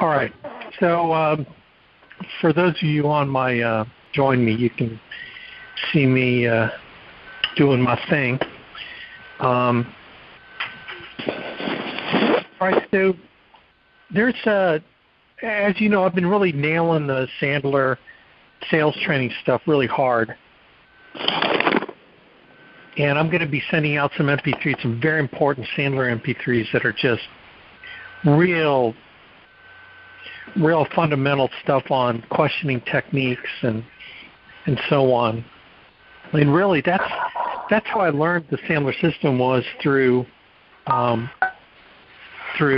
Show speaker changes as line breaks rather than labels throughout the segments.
All right. So for those of you on my Join Me, you can see me doing my thing. All right. So there's as you know, I've been really nailing the Sandler sales training stuff really hard. And I'm going to be sending out some MP3s, some very important Sandler MP3s that are just real fundamental stuff on questioning techniques and so on. I mean, really, that's how I learned the Sandler system was through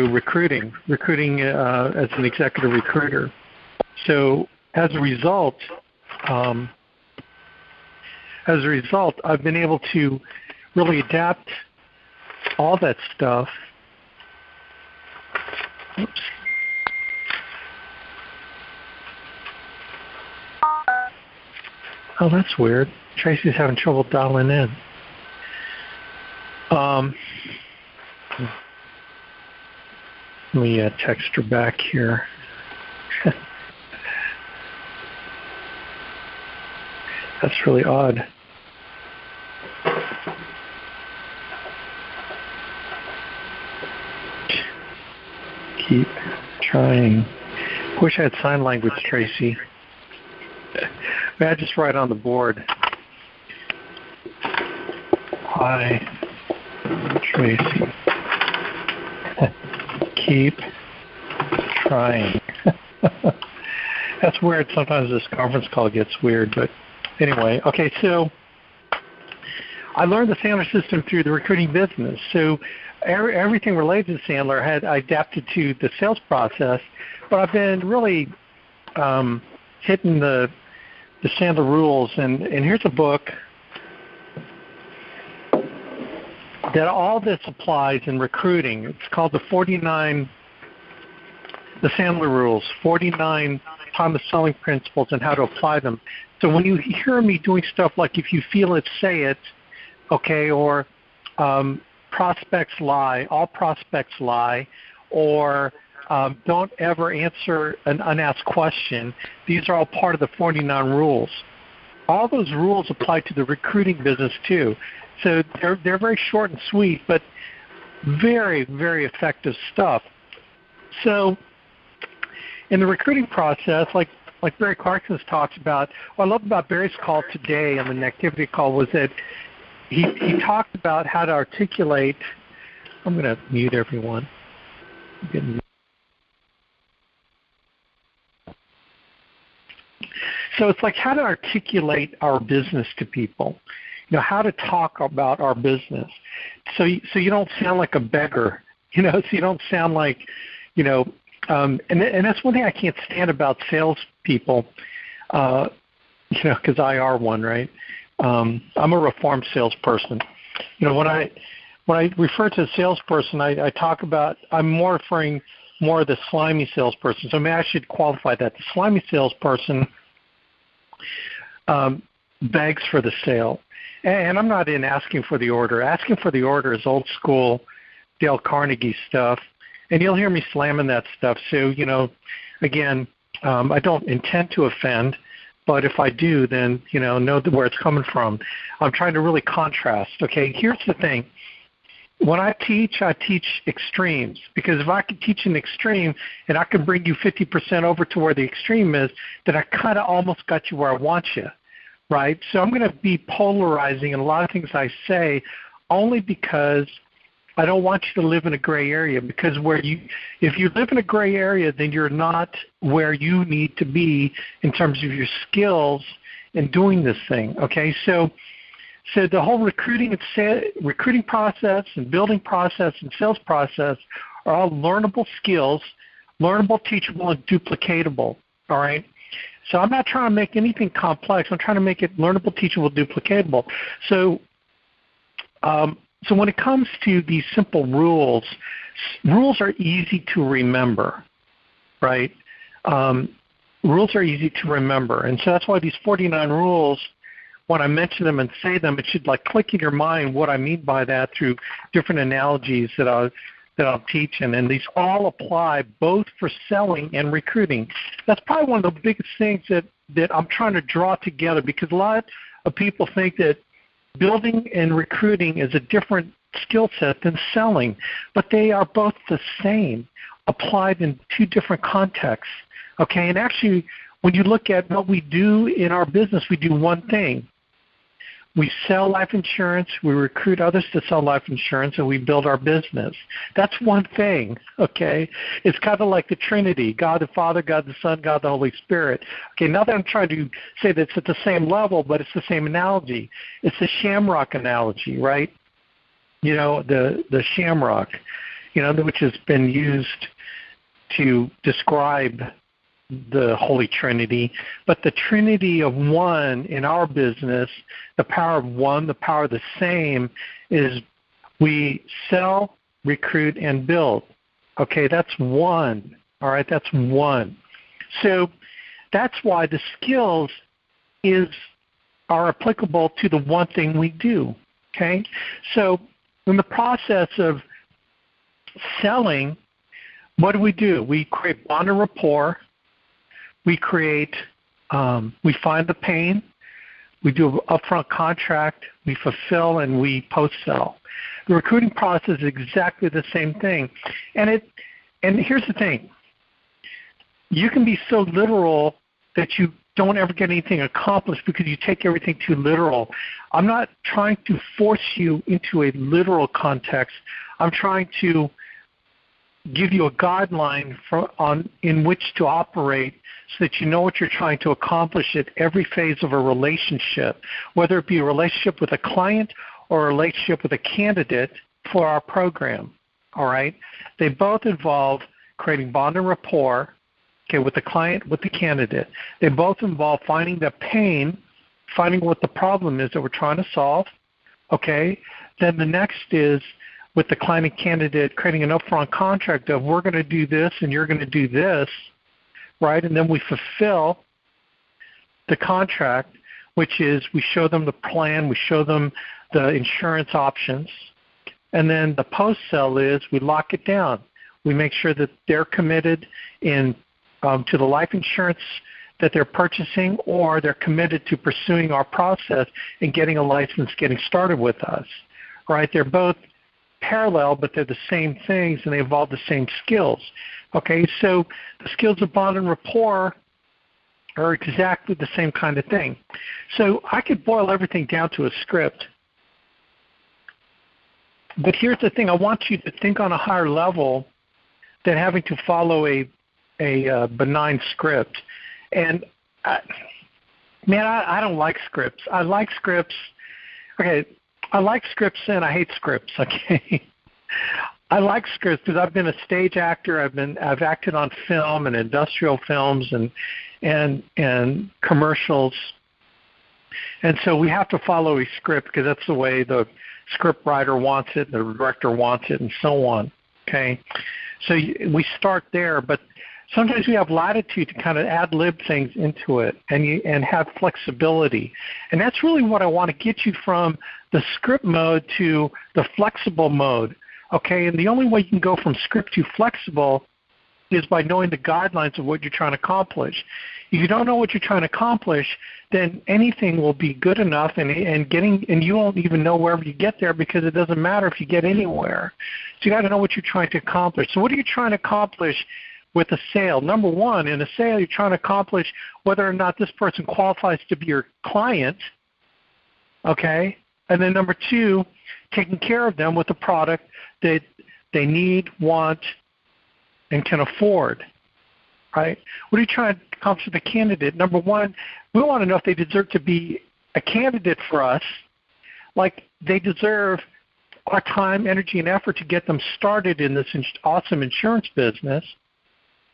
recruiting as an executive recruiter. So as a result, I've been able to really adapt all that stuff. Oops. Oh, that's weird. Tracy's having trouble dialing in. Let me text her back here. That's really odd. Keep trying. Wish I had sign language, Tracy. May I just write on the board? Hi, Tracy. Keep trying. That's weird. Sometimes this conference call gets weird, but anyway. Okay, so I learned the Sandler system through the recruiting business. So everything related to Sandler I adapted to the sales process, but I've been really hitting the Sandler rules. And here's a book that all this applies in recruiting. It's called the Sandler Rules, 49 Thomas Selling Principles and how to apply them. So when you hear me doing stuff like if you feel it, say it, okay, or prospects lie, all prospects lie, or don't ever answer an unasked question, these are all part of the 49 rules. All those rules apply to the recruiting business too. So they're very short and sweet, but very, very effective stuff. So in the recruiting process, like Barry Clarkson's talks about, what I love about Barry's call today on the activity call was that he talked about how to articulate. I'm going to mute everyone. So it's like how to articulate our business to people. You know, how to talk about our business, so you don't sound like a beggar. You know, so you don't sound like, you know, and that's one thing I can't stand about salespeople. You know, because I are one, right? I'm a reformed salesperson. You know, when I refer to a salesperson, I talk about I'm more referring more of the slimy salesperson. So maybe I should qualify that. The slimy salesperson begs for the sale. And I'm not in asking for the order. Asking for the order is old school Dale Carnegie stuff, and you'll hear me slamming that stuff. So, you know, again, I don't intend to offend, but if I do, then, you know where it's coming from. I'm trying to really contrast. Okay, here's the thing. When I teach extremes, because if I can teach an extreme and I can bring you 50% over to where the extreme is, then I kind of almost got you where I want you. Right? So I'm going to be polarizing in a lot of things I say only because I don't want you to live in a gray area, because if you live in a gray area, then you're not where you need to be in terms of your skills in doing this thing. Okay? So the whole recruiting process and building process and sales process are all learnable skills, learnable, teachable, and duplicatable. All right? So I'm not trying to make anything complex. I'm trying to make it learnable, teachable, duplicatable. So when it comes to these simple rules, rules are easy to remember, right? Rules are easy to remember. And so that's why these 49 rules, when I mention them and say them, it should like click in your mind what I mean by that through different analogies that that I'm teaching, and these all apply both for selling and recruiting. That's probably one of the biggest things that I'm trying to draw together, because a lot of people think that building and recruiting is a different skill set than selling, but they are both the same, applied in two different contexts. Okay, and actually, when you look at what we do in our business, we do one thing. We sell life insurance, we recruit others to sell life insurance, and we build our business. That's one thing, okay? It's kind of like the Trinity, God the Father, God the Son, God the Holy Spirit. Okay, not that I'm trying to say that it's at the same level, but it's the same analogy. It's the shamrock analogy, right? You know, the shamrock, you know, which has been used to describe the Holy Trinity, but the Trinity of one in our business, the power of one, the power of the same, is we sell, recruit, and build. Okay, that's one. All right, that's one. So that's why the skills are applicable to the one thing we do. Okay, so in the process of selling, what do? We create bond and rapport. We create, we find the pain, we do an upfront contract, we fulfill, and we post-sell. The recruiting process is exactly the same thing. And here's the thing. You can be so literal that you don't ever get anything accomplished because you take everything too literal. I'm not trying to force you into a literal context. I'm trying to give you a guideline in which to operate so that you know what you're trying to accomplish at every phase of a relationship, whether it be a relationship with a client or a relationship with a candidate for our program. All right? They both involve creating bond and rapport, okay, with the client, with the candidate. They both involve finding the pain, finding what the problem is that we're trying to solve, okay? Then the next is, with the client and candidate, creating an upfront contract of we're going to do this and you're going to do this, right? And then we fulfill the contract, which is we show them the plan, we show them the insurance options, and then the post-sell is we lock it down. We make sure that they're committed to the life insurance that they're purchasing, or they're committed to pursuing our process and getting a license, getting started with us, right? They're both parallel, but they're the same things and they involve the same skills. Okay, so the skills of bond and rapport are exactly the same kind of thing. So I could boil everything down to a script. But here's the thing. I want you to think on a higher level than having to follow a benign script. And, I don't like scripts. I like scripts. Okay, I like scripts and I hate scripts, okay? I like scripts because I've been a stage actor. I've acted on film and industrial films and commercials. And so we have to follow a script because that's the way the script writer wants it, the director wants it, and so on, okay? So we start there, but sometimes we have latitude to kind of ad-lib things into it and have flexibility. And that's really what I want to get you from the script mode to the flexible mode, okay? And the only way you can go from script to flexible is by knowing the guidelines of what you're trying to accomplish. If you don't know what you're trying to accomplish, then anything will be good enough, and you won't even know wherever you get there because it doesn't matter if you get anywhere. So you got to know what you're trying to accomplish. So what are you trying to accomplish with a sale? Number one, in a sale, you're trying to accomplish whether or not this person qualifies to be your client, okay? And then number two, taking care of them with a product that they need, want, and can afford, right? What are you trying to accomplish with a candidate? Number one, we want to know if they deserve to be a candidate for us, like they deserve our time, energy, and effort to get them started in this awesome insurance business,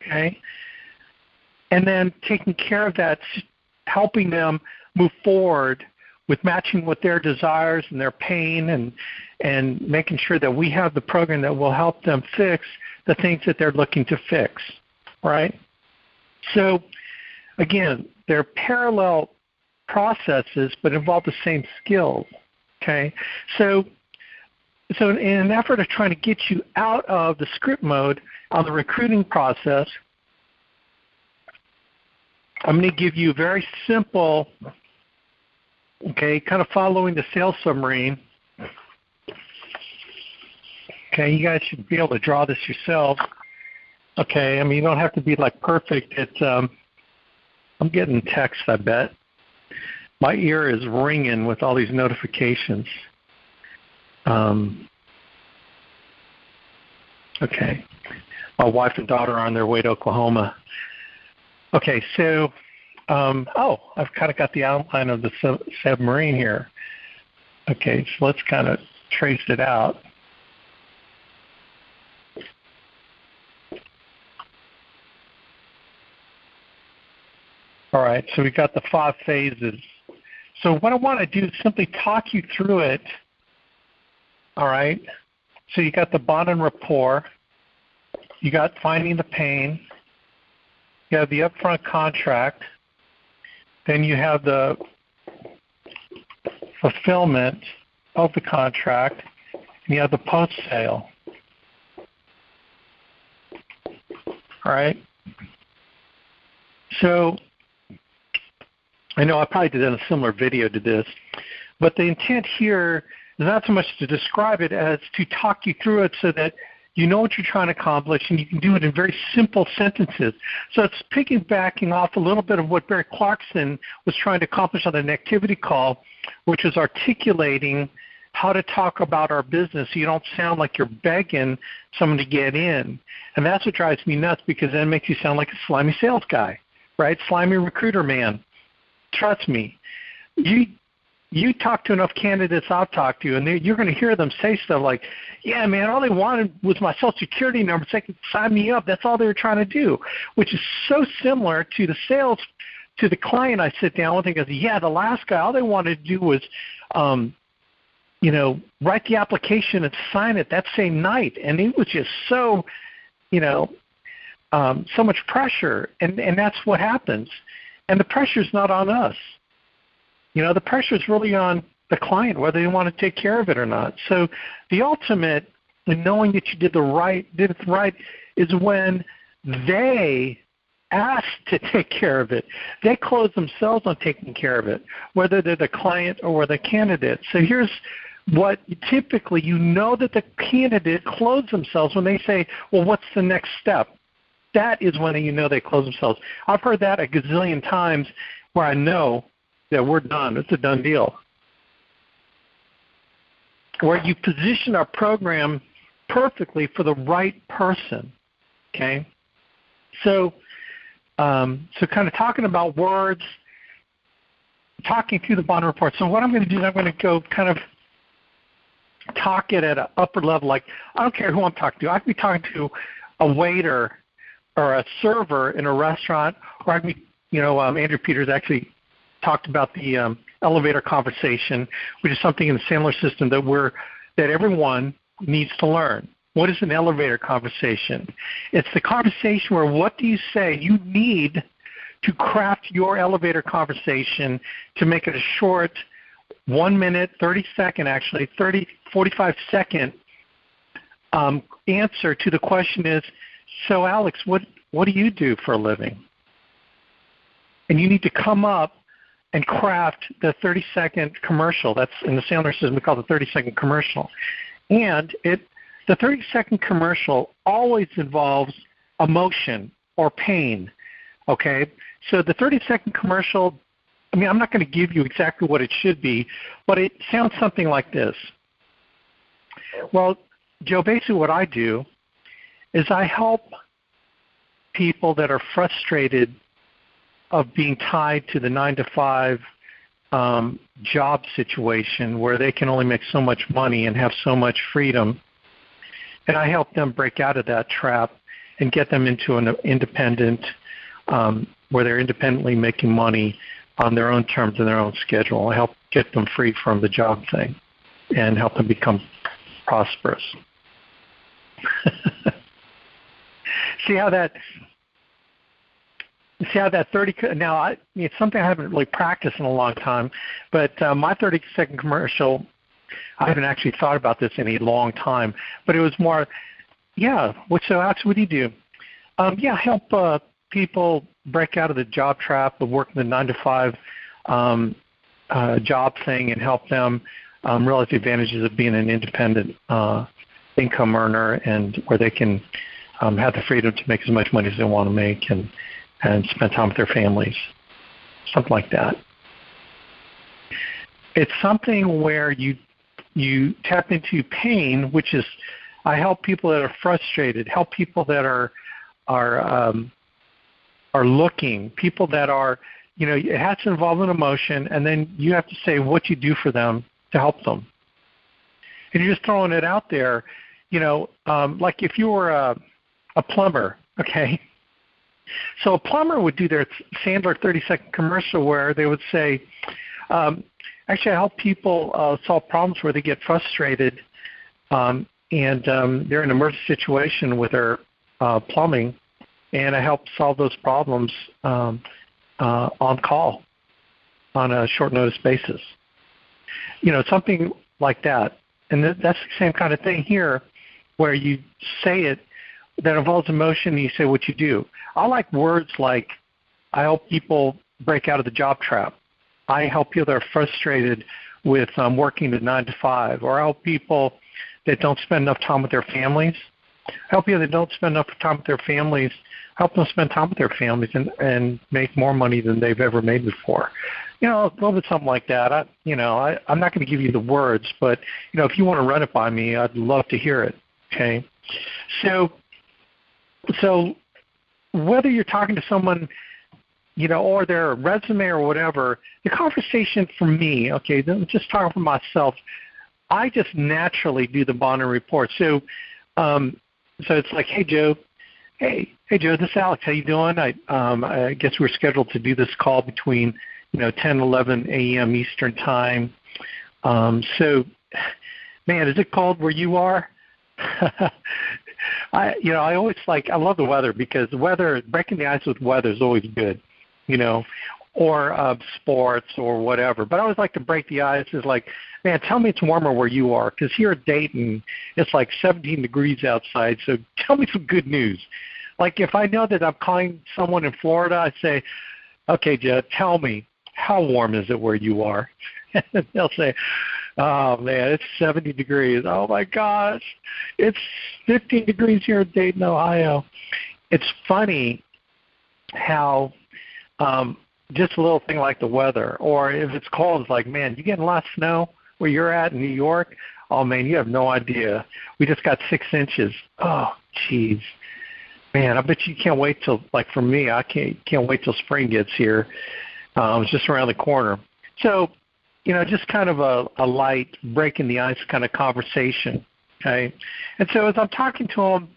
okay? And then taking care of that, helping them move forward with matching with their desires and their pain, and making sure that we have the program that will help them fix the things that they're looking to fix, right? So, again, they're parallel processes but involve the same skills, okay? So So in an effort of trying to get you out of the script mode on the recruiting process, I'm going to give you a very simple, okay, kind of following the sales submarine. Okay, you guys should be able to draw this yourself. Okay, I mean, you don't have to be like perfect. It's I'm getting text, I bet. My ear is ringing with all these notifications. Okay, my wife and daughter are on their way to Oklahoma. Okay, so, I've kind of got the outline of the submarine here. Okay, so let's kind of trace it out. All right, so we've got the 5 phases. So what I want to do is simply talk you through it. All right, so you got the bond rapport, you got finding the pain, you have the upfront contract, then you have the fulfillment of the contract, and you have the post-sale. All right, so I know I probably did a similar video to this, but the intent here is not so much to describe it as to talk you through it so that you know what you're trying to accomplish and you can do it in very simple sentences. So it's piggybacking off a little bit of what Barry Clarkson was trying to accomplish on an activity call, which was articulating how to talk about our business so you don't sound like you're begging someone to get in. And that's what drives me nuts, because then it makes you sound like a slimy sales guy, right? Slimy recruiter man. Trust me, you talk to enough candidates I've talked to, and you're going to hear them say stuff like, yeah, man, all they wanted was my Social Security number so they could sign me up. That's all they were trying to do, which is so similar to the sales, to the client I sit down with and goes, yeah, the last guy, all they wanted to do was, write the application and sign it that same night. And it was just so, so much pressure. And that's what happens. And the pressure is not on us. The pressure is really on the client, whether they want to take care of it or not. So the ultimate in knowing that you did it right is when they ask to take care of it. They close themselves on taking care of it, whether they're the client or the candidate. So here's what typically that the candidate closed themselves when they say, well, what's the next step? That is when they close themselves. I've heard that a gazillion times where I know that we're done. It's a done deal. Where you position our program perfectly for the right person, okay? So kind of talking about words, talking through the bond report. So what I'm going to do is I'm going to go kind of talk it at an upper level. Like, I don't care who I'm talking to. I could be talking to a waiter or a server in a restaurant, or I could be, Andrew Peters actually talked about the elevator conversation, which is something in the Sandler system that everyone needs to learn. What is an elevator conversation? It's the conversation where what do you say? You need to craft your elevator conversation to make it a short 1 minute, 30-second, 45-second answer to the question is, so Alex, what do you do for a living? And you need to come up and craft the 30-second commercial. That's in the Sandler system, we call it the 30-second commercial. And the 30-second commercial always involves emotion or pain, okay? So the 30-second commercial, I'm not going to give you exactly what it should be, but it sounds something like this. Well, Joe, basically what I do is I help people that are frustrated of being tied to the 9-to-5 job situation where they can only make so much money and have so much freedom. And I help them break out of that trap and get them into an independent, where they're independently making money on their own terms and their own schedule. I help get them free from the job thing and help them become prosperous. See how that 30, now it's something I haven't really practiced in a long time, but my 30-second commercial I haven't actually thought about this in a long time, but it was more, so Alex, what do you do? Help people break out of the job trap of working the 9 to 5 job thing and help them realize the advantages of being an independent income earner, and where they can have the freedom to make as much money as they want to make and spend time with their families, something like that. It's something where you tap into pain, which is I help people that are frustrated, help people that are looking, people that are, it has to involve an emotion, and then you have to say what you do for them to help them. And you're just throwing it out there, like if you were a plumber, okay? So a plumber would do their Sandler 30-second commercial where they would say, actually I help people solve problems where they get frustrated and they're in an emergency situation with their plumbing, and I help solve those problems on call on a short notice basis. Something like that. And that's the same kind of thing here, where you say it that involves emotion and you say what you do. I like words like, I help people break out of the job trap. I help people that are frustrated with working the 9 to 5, or I help people that don't spend enough time with their families. Help people that don't spend enough time with their families, help them spend time with their families and make more money than they've ever made before. A little bit something like that. I'm not going to give you the words, but, if you want to run it by me, I'd love to hear it, okay? So whether you're talking to someone, or their resume or whatever, the conversation for me, okay, just talking for myself, I just naturally do the bond and report. So it's like, hey, Joe, this is Alex. How you doing? I guess we're scheduled to do this call between 10 and 11 a.m. Eastern time. So, man, is it cold where you are? I love the weather, because the weather, breaking the ice with weather is always good, or sports or whatever. But I always like to break the ice. Is like, man, tell me it's warmer where you are, because here at Dayton, it's like 17 degrees outside. So tell me some good news. Like if I know that I'm calling someone in Florida, I say, okay, Jed, tell me, how warm is it where you are? And they'll say, oh, man, it's 70 degrees. Oh, my gosh, it's 15 degrees here in Dayton, Ohio. It's funny how just a little thing like the weather, or if it's cold, it's like, man, you getting a lot of snow where you're at in New York? Oh, man, you have no idea. We just got 6 inches. Oh, jeez. Man, I bet you can't wait till, like for me, I can't wait till spring gets here. It's just around the corner. So, just kind of a light, breaking the ice kind of conversation, okay? And so as I'm talking to them,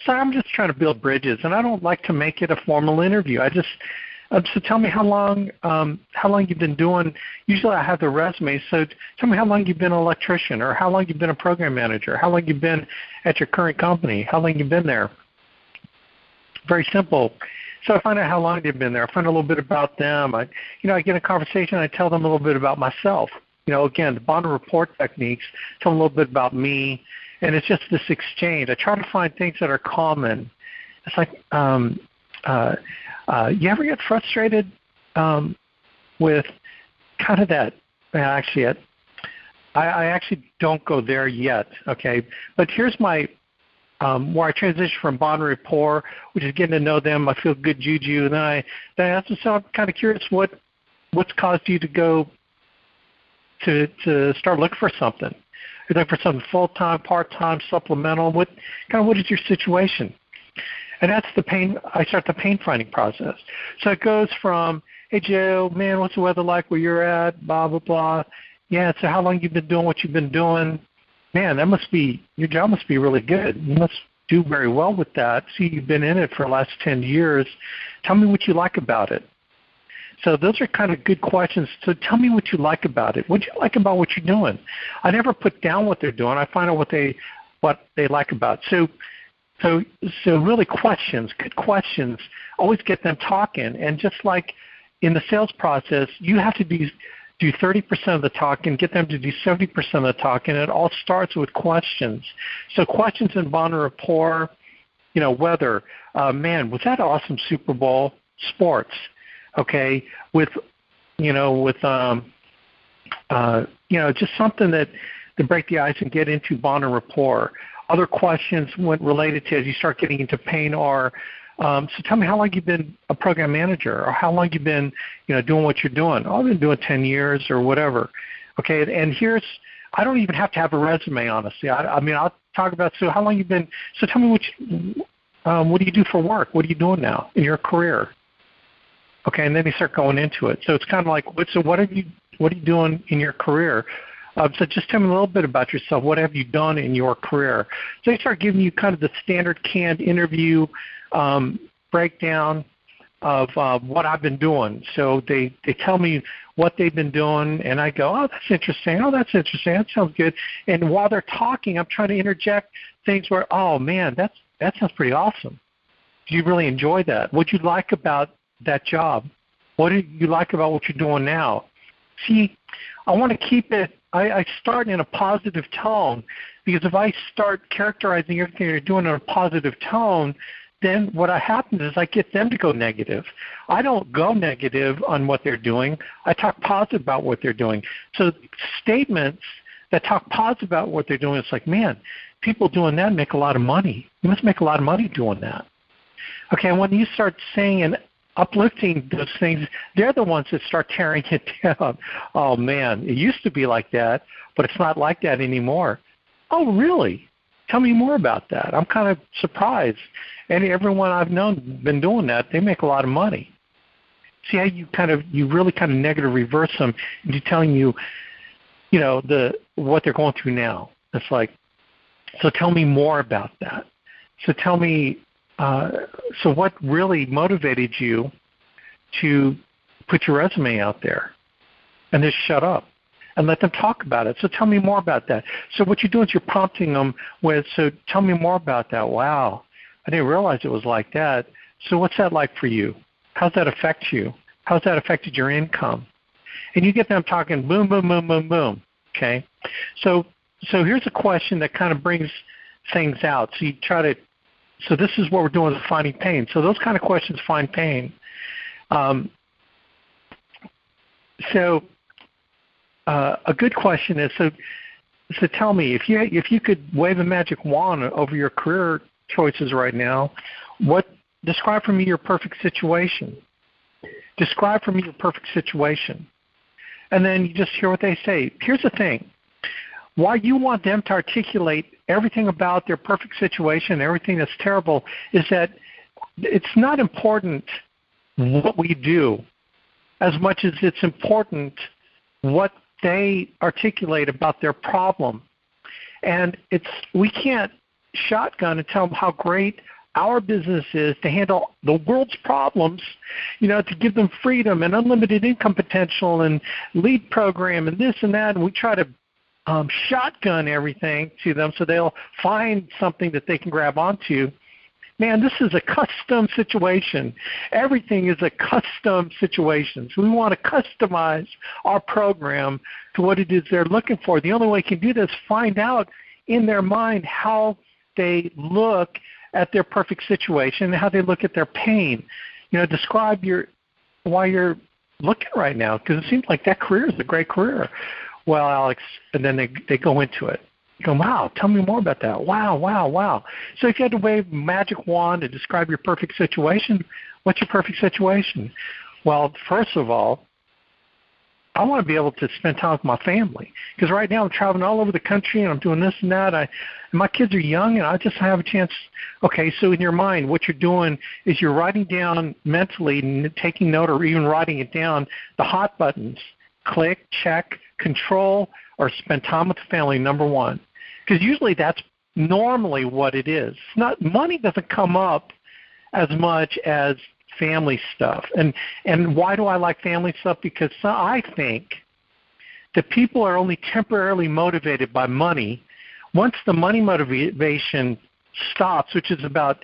so I'm just trying to build bridges, and I don't like to make it a formal interview. So tell me how long you've been doing. Usually I have the resume, so tell me how long you've been an electrician, or how long you've been a program manager, how long you've been at your current company, how long you've been there. Very simple. So I find out how long they've been there. I find a little bit about them. I get a conversation. I tell them a little bit about myself. Again, the bond and report techniques, tell them a little bit about me, and it's just this exchange. I try to find things that are common. It's like, you ever get frustrated with kind of that? Actually, I actually don't go there yet. Okay, but here's my. Where I transition from bond and rapport, which is getting to know them. I feel good juju, and then I ask them, so I'm kind of curious what's caused you to go to start looking for something. You're looking for something full-time, part-time, supplemental. What is your situation? And that's the pain. I start the pain finding process. So it goes from, hey Joe, man, what's the weather like where you're at? Blah blah blah. Yeah. So how long you been doing what you've been doing? Man, your job must be really good. You must do very well with that. See, you've been in it for the last 10 years. Tell me what you like about it. So those are kind of good questions. So tell me what you like about it. What do you like about what you're doing? I never put down what they're doing. I find out what they like about it. So really questions, good questions, always get them talking. And just like in the sales process, you have to be do 30% of the talking, get them to do 70% of the talking. It all starts with questions. So questions in bond and rapport, whether, man, was that awesome Super Bowl? Sports, okay, with just something that to break the ice and get into bond and rapport. Other questions when related to as you start getting into pain are, so tell me how long you've been a program manager, or how long you've been, doing what you're doing. Oh, I've been doing 10 years or whatever. Okay, and I don't even have to have a resume, honestly. I'll talk about, so how long you've been, so tell me what do you do for work? What are you doing now in your career? Okay, and then they start going into it. So it's kind of like, what are you doing in your career? So just tell me a little bit about yourself. What have you done in your career? So they start giving you kind of the standard canned interview breakdown of what I've been doing. So they tell me what they've been doing, and I go, oh, that's interesting. Oh, that's interesting. That sounds good. And while they're talking, I'm trying to interject things where, oh, man, that sounds pretty awesome. Do you really enjoy that? What do you like about that job? What do you like about what you're doing now? See, I want to keep it, I start in a positive tone, because if I start characterizing everything they're doing in a positive tone, then what happens is I get them to go negative. I don't go negative on what they're doing. I talk positive about what they're doing. So statements that talk positive about what they're doing, it's like, man, people doing that make a lot of money. You must make a lot of money doing that. Okay, and when you start saying and uplifting those things, they're the ones that start tearing it down. Oh, man, it used to be like that, but it's not like that anymore. Oh, really? Tell me more about that. I'm kind of surprised. And everyone I've known been doing that, they make a lot of money. See how you really kind of negative reverse them into telling you, what they're going through now. It's like, so tell me more about that. So tell me, so what really motivated you to put your resume out there? And just shut up and let them talk about it. So tell me more about that. So what you're doing is you're prompting them with, so tell me more about that. Wow, I didn't realize it was like that. So what's that like for you? How's that affect you? How's that affected your income? And you get them talking boom, boom, boom, boom, boom. Okay? So here's a question that kind of brings things out. So you try to, so this is what we're doing with finding pain. So those kind of questions find pain. A good question is, so tell me, if you could wave a magic wand over your career choices right now, describe for me your perfect situation. Describe for me your perfect situation. And then you just hear what they say. Here's the thing. Why you want them to articulate everything about their perfect situation, everything that's terrible, is that it's not important what we do as much as it's important what they articulate about their problem. And we can't shotgun and tell them how great our business is to handle the world's problems, to give them freedom and unlimited income potential and lead program and this and that. And we try to shotgun everything to them so they'll find something that they can grab onto. Man, this is a custom situation. Everything is a custom situation. So we want to customize our program to what it is they're looking for. The only way we can do this is find out in their mind how they look at their perfect situation and how they look at their pain. Describe why you're looking right now, because it seems like that career is a great career. Well, Alex, and then they go into it. You go, wow, tell me more about that. Wow, wow, wow. So if you had to wave a magic wand to describe your perfect situation, what's your perfect situation? Well, first of all, I want to be able to spend time with my family, because right now I'm traveling all over the country and I'm doing this and that. And my kids are young and I just have a chance. Okay, so in your mind, what you're doing is you're writing down mentally and taking note, or even writing it down, the hot buttons. Click, check, control, or spend time with the family, number one. Because usually that's normally what it is. Money doesn't come up as much as family stuff. And why do I like family stuff? Because I think that people are only temporarily motivated by money. Once the money motivation stops, which is about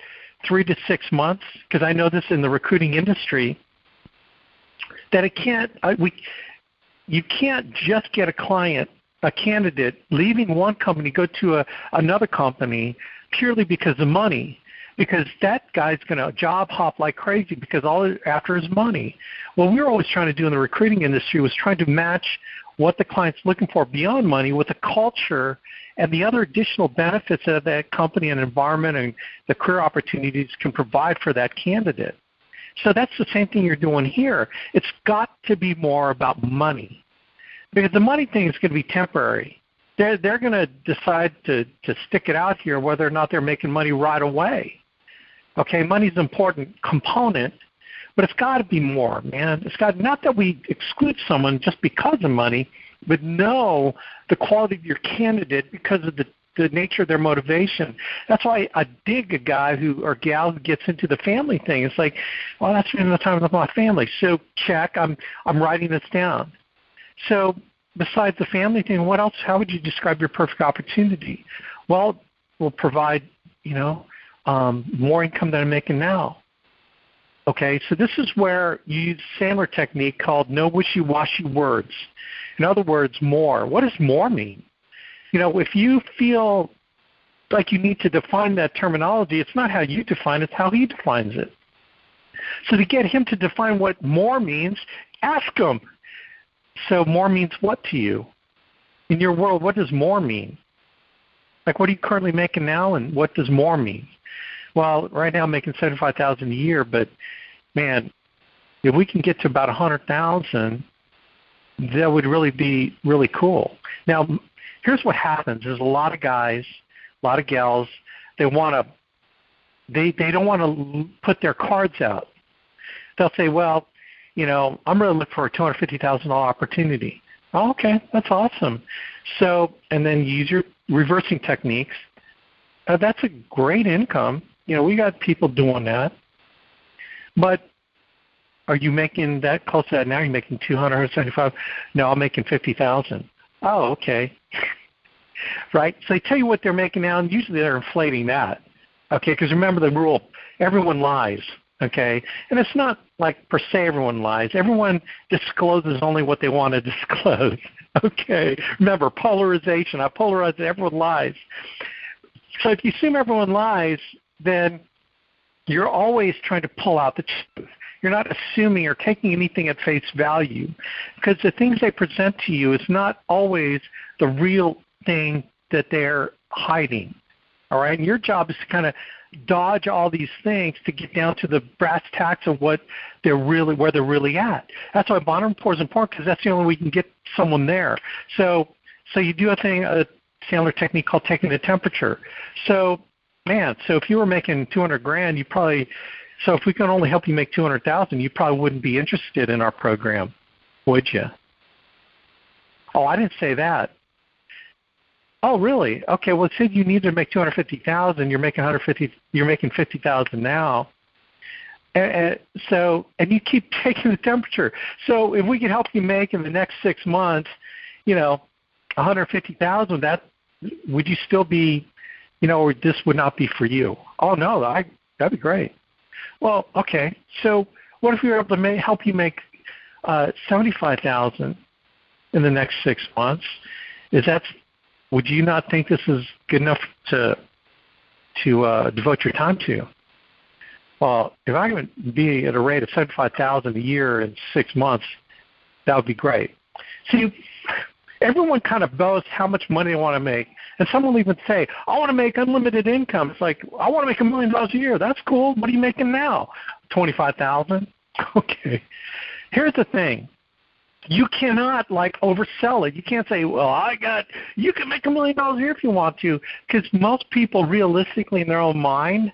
3 to 6 months, because I know this in the recruiting industry, that it can't, you can't just get a candidate leaving one company, go to another company purely because of money, because that guy's going to job hop like crazy because all after is money. What we were always trying to do in the recruiting industry was trying to match what the client's looking for beyond money with the culture and the other additional benefits that that company and environment and the career opportunities can provide for that candidate. So that's the same thing you're doing here. It's got to be more about money, because the money thing is going to be temporary. They're going to decide to stick it out here whether or not they're making money right away. Okay, money's an important component, but it's got to be more, man. It's got, not that we exclude someone just because of money, but know the quality of your candidate because of the nature of their motivation. That's why I dig a guy or gal who gets into the family thing. It's like, well, that's spending the time with my family. So check, I'm writing this down. So besides the family thing, what else? How would you describe your perfect opportunity? Well, we'll provide, more income than I'm making now. Okay, so this is where you use Sandler technique called no wishy-washy words. In other words, more. What does more mean? If you feel like you need to define that terminology, it's not how you define it, it's how he defines it. So to get him to define what more means, ask him. So more means what to you? In your world, what does more mean? Like, what are you currently making now, and what does more mean? Well, right now I'm making $75,000 a year, but man, if we can get to about $100,000, that would really be really cool. Now, here's what happens: there's a lot of guys, a lot of gals. They don't want to put their cards out. They'll say, well, I'm really looking for a $250,000 opportunity. Oh, okay, that's awesome. So, and then you use your reversing techniques. That's a great income. We got people doing that. But are you making that close to that now? You're making $275,000? No, I'm making $50,000. Oh, okay. Right? So they tell you what they're making now, and usually they're inflating that. Okay, because remember the rule, everyone lies. Okay, and it's not like per se everyone lies. Everyone discloses only what they want to disclose. Okay, remember polarization. I polarize it. Everyone lies. So if you assume everyone lies, then you're always trying to pull out the truth. You're not assuming or taking anything at face value, because the things they present to you is not always the real thing that they're hiding. All right, and your job is to kind of dodge all these things to get down to the brass tacks of where they're really at. That's why bottom report is important, because that's the only way we can get someone there. So you do a Sandler technique called taking the temperature. So if you were making $200,000, you probably, so if we can only help you make $200,000, you probably wouldn't be interested in our program, would you? Oh, I didn't say that. Oh, really? Okay. Well, it said you need to make $250,000. You're making $50,000 now, and you keep taking the temperature. So if we can help you make in the next 6 months, $150,000, that would you still be, or this would not be for you? Oh no, that'd be great. Well, okay. So what if we were able to help you make $75,000 in the next 6 months? Would you not think this is good enough to devote your time to? Well, if I can be at a rate of $75,000 a year in 6 months, that would be great. See, everyone kind of boasts how much money they want to make, and some will even say, "I want to make unlimited income." It's like, I want to make $1 million a year. That's cool. What are you making now? $25,000. Okay. Here's the thing. You cannot oversell it. You can't say, well, you can make $1 million a year if you want to, because most people realistically in their own mind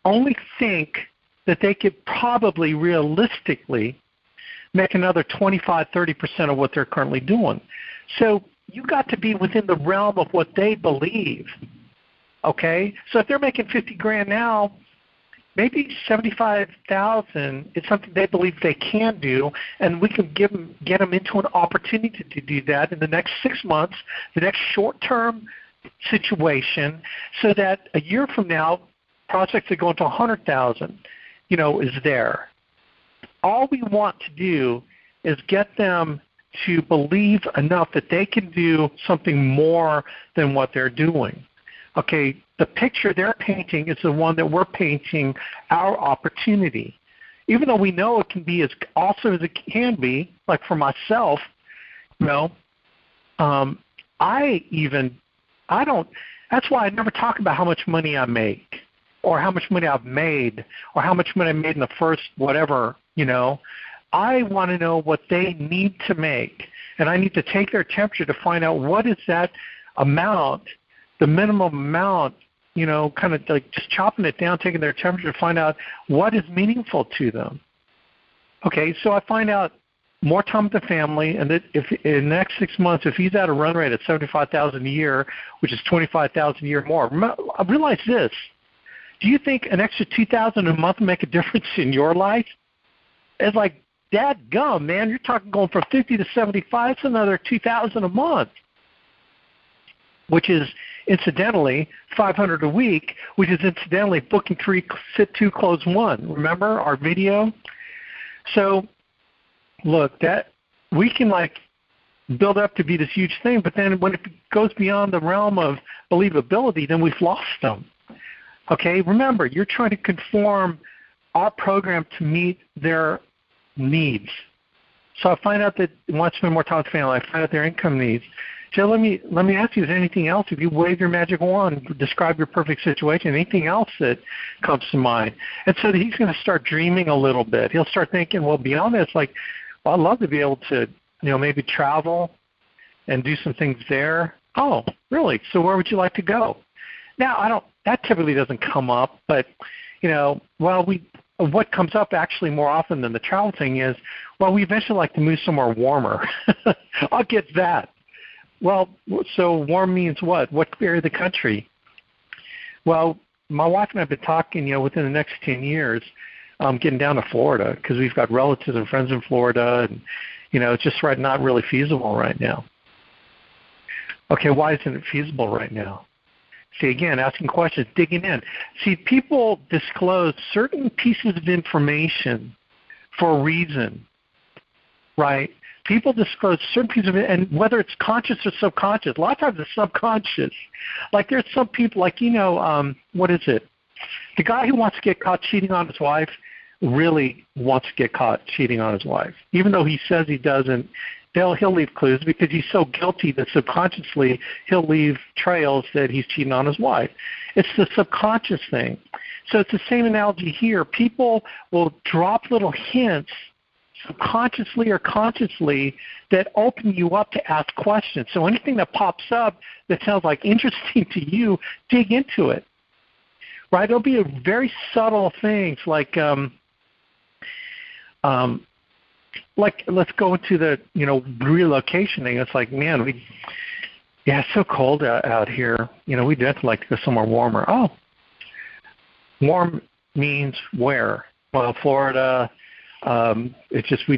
only think that they could probably realistically make another 25-30% of what they're currently doing. So you got to be within the realm of what they believe. Okay? So if they're making $50,000 now, maybe $75,000 is something they believe they can do, and we can get them into an opportunity to do that in the next 6 months, the next short-term situation, so that a year from now, projects that go into $100,000, is there. All we want to do is get them to believe enough that they can do something more than what they're doing. Okay, the picture they're painting is the one that we're painting, our opportunity. Even though we know it can be as awesome as it can be, like for myself, that's why I never talk about how much money I make or how much money I've made or how much money I made in the first whatever, I want to know what they need to make, and I need to take their temperature to find out what is that amount, the minimum amount, kind of like just chopping it down, taking their temperature to find out what is meaningful to them. Okay, so I find out more time with the family, and that if in the next 6 months, if he's at a run rate at $75,000 a year, which is $25,000 a year more, realize this. Do you think an extra $2,000 a month will make a difference in your life? It's like, dadgum, man, you're talking going from 50 to 75, it's another $2,000 a month, which is incidentally $500 a week, which is incidentally booking 3, sit 2, close 1. Remember our video? So, look, that we can build up to be this huge thing, but then when it goes beyond the realm of believability, then we've lost them. Okay, remember, you're trying to conform our program to meet their needs. So I find out that they want to spend more time with family. I find out their income needs. Joe, let me ask you, is there anything else? If you wave your magic wand, describe your perfect situation, anything else that comes to mind? And so he's going to start dreaming a little bit. He'll start thinking, well, beyond this, I'd love to be able to, maybe travel and do some things there. Oh, really? So where would you like to go? Now, that typically doesn't come up, but, what comes up actually more often than the travel thing is, we eventually like to move somewhere warmer. I'll get that. Well, so warm means what? What area of the country? Well, my wife and I have been talking, within the next 10 years, getting down to Florida because we've got relatives and friends in Florida, and, it's just not really feasible right now. Okay, why isn't it feasible right now? See, again, asking questions, digging in. See, people disclose certain pieces of information for a reason, right? People disclose certain pieces of it, and whether it's conscious or subconscious, a lot of times it's subconscious. Like there's some people, what is it? The guy who wants to get caught cheating on his wife really wants to get caught cheating on his wife. Even though he says he doesn't, he'll leave clues because he's so guilty that subconsciously he'll leave trails that he's cheating on his wife. It's the subconscious thing. So it's the same analogy here. People will drop little hints subconsciously or consciously that open you up to ask questions. So anything that pops up that sounds like interesting to you, dig into it. Right? It'll be a very subtle things like let's go into the relocation thing. It's like, man, it's so cold out here. We'd just like to go somewhere warmer. Oh, warm means where? Well, Florida. It's just we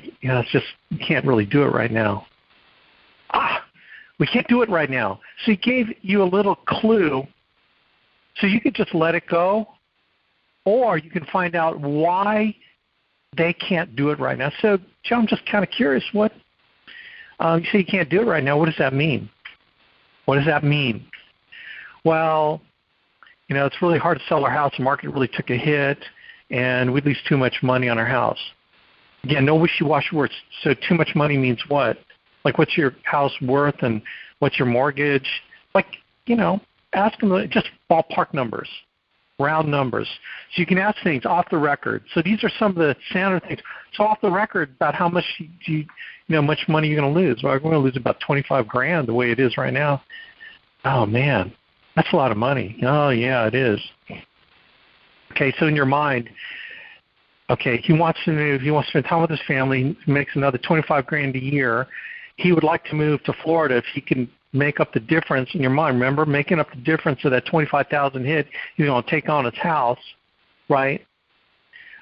can't really do it right now. We can't do it right now. So he gave you a little clue. So you could just let it go, or you can find out why they can't do it right now. So, Joe, I'm just kind of curious. What you say you can't do it right now? What does that mean? What does that mean? Well, it's really hard to sell our house. The market really took a hit, and we'd lose too much money on our house. Again, no wishy-washy words. So too much money means what? Like, what's your house worth and what's your mortgage? Ask them just ballpark numbers, round numbers. So you can ask things off the record. So these are some of the standard things. So off the record about how much much money you're going to lose. Well, we're going to lose about $25,000 the way it is right now. Oh man, that's a lot of money. Oh yeah, it is. Okay, so in your mind, okay, he wants to move. He wants to spend time with his family. He makes another $25,000 a year. He would like to move to Florida if he can make up the difference in your mind. Remember, making up the difference of that $25,000 hit, he's going to take on his house, right?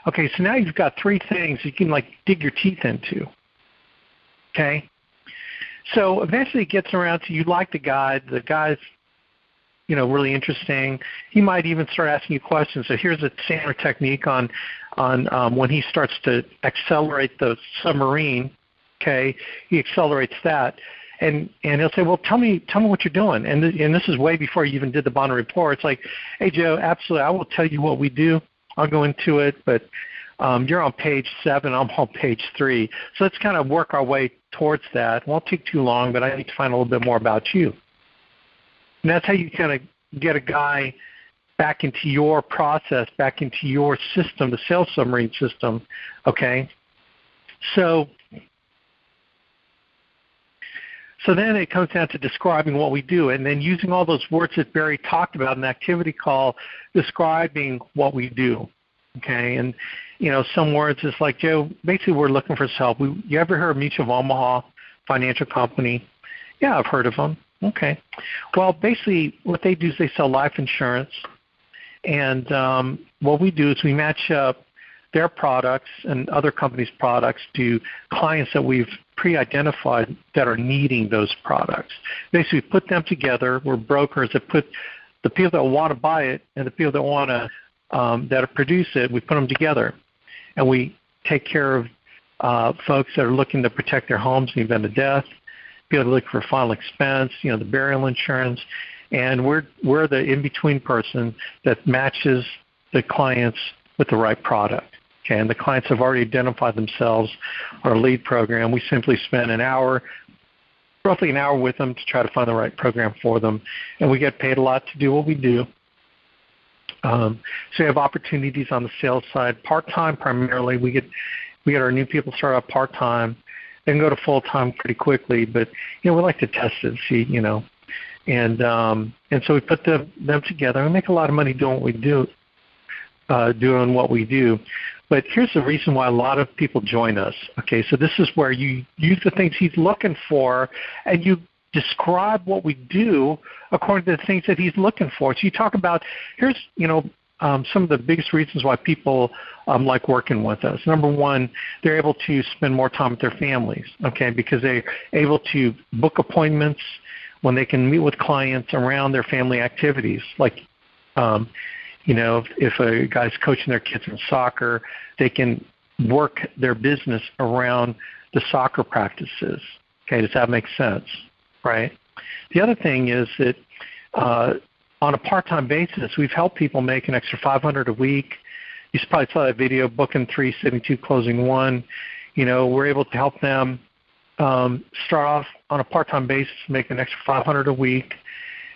Okay, so now you've got 3 things you can dig your teeth into. Okay, so eventually it gets around to you like the guy. The guy's really interesting. He might even start asking you questions. So here's a standard technique on when he starts to accelerate the submarine. Okay, he accelerates that, and he'll say, well, tell me what you're doing, and this is way before you even did the bond report. It's like, hey Joe, absolutely, I will tell you what we do. I'll go into it, but you're on page 7, I'm on page 3, so let's kind of work our way towards that. It won't take too long, but I need to find a little bit more about you. And that's how you kind of get a guy back into your process, back into your system, the sales submarine system, okay? So then it comes down to describing what we do, and then using all those words that Barry talked about in the activity call, describing what we do, okay? And, some words is like, Joe, basically we're looking for help. You ever heard of Mutual of Omaha Financial Company? Yeah, I've heard of them. Okay. Well, basically what they do is they sell life insurance, and what we do is we match up their products and other companies' products to clients that we've pre-identified that are needing those products. Basically, we put them together. We're brokers that put the people that want to buy it and the people that want to that produce it. We put them together, and we take care of folks that are looking to protect their homes in the event of death, people that are looking for final expense, the burial insurance, and we're the in-between person that matches the clients with the right product. Okay, and the clients have already identified themselves, our lead program. We simply spend roughly an hour with them to try to find the right program for them, and we get paid a lot to do what we do. So we have opportunities on the sales side, part-time primarily. We get our new people start out part-time, then go to full-time pretty quickly, but we like to test it, see, and so we put them together. We make a lot of money doing what we do, But here's the reason why a lot of people join us. Okay, so this is where you use the things he's looking for, and you describe what we do according to the things that he's looking for. So you talk about, here's, some of the biggest reasons why people like working with us. Number one, they're able to spend more time with their families, okay, because they're able to book appointments when they can meet with clients around their family activities. Like, if a guy's coaching their kids in soccer, they can work their business around the soccer practices. Okay, does that make sense? Right? The other thing is that on a part-time basis, we've helped people make an extra $500 a week. You probably saw that video, booking 3, sitting 2, closing 1. We're able to help them start off on a part-time basis, make an extra $500 a week,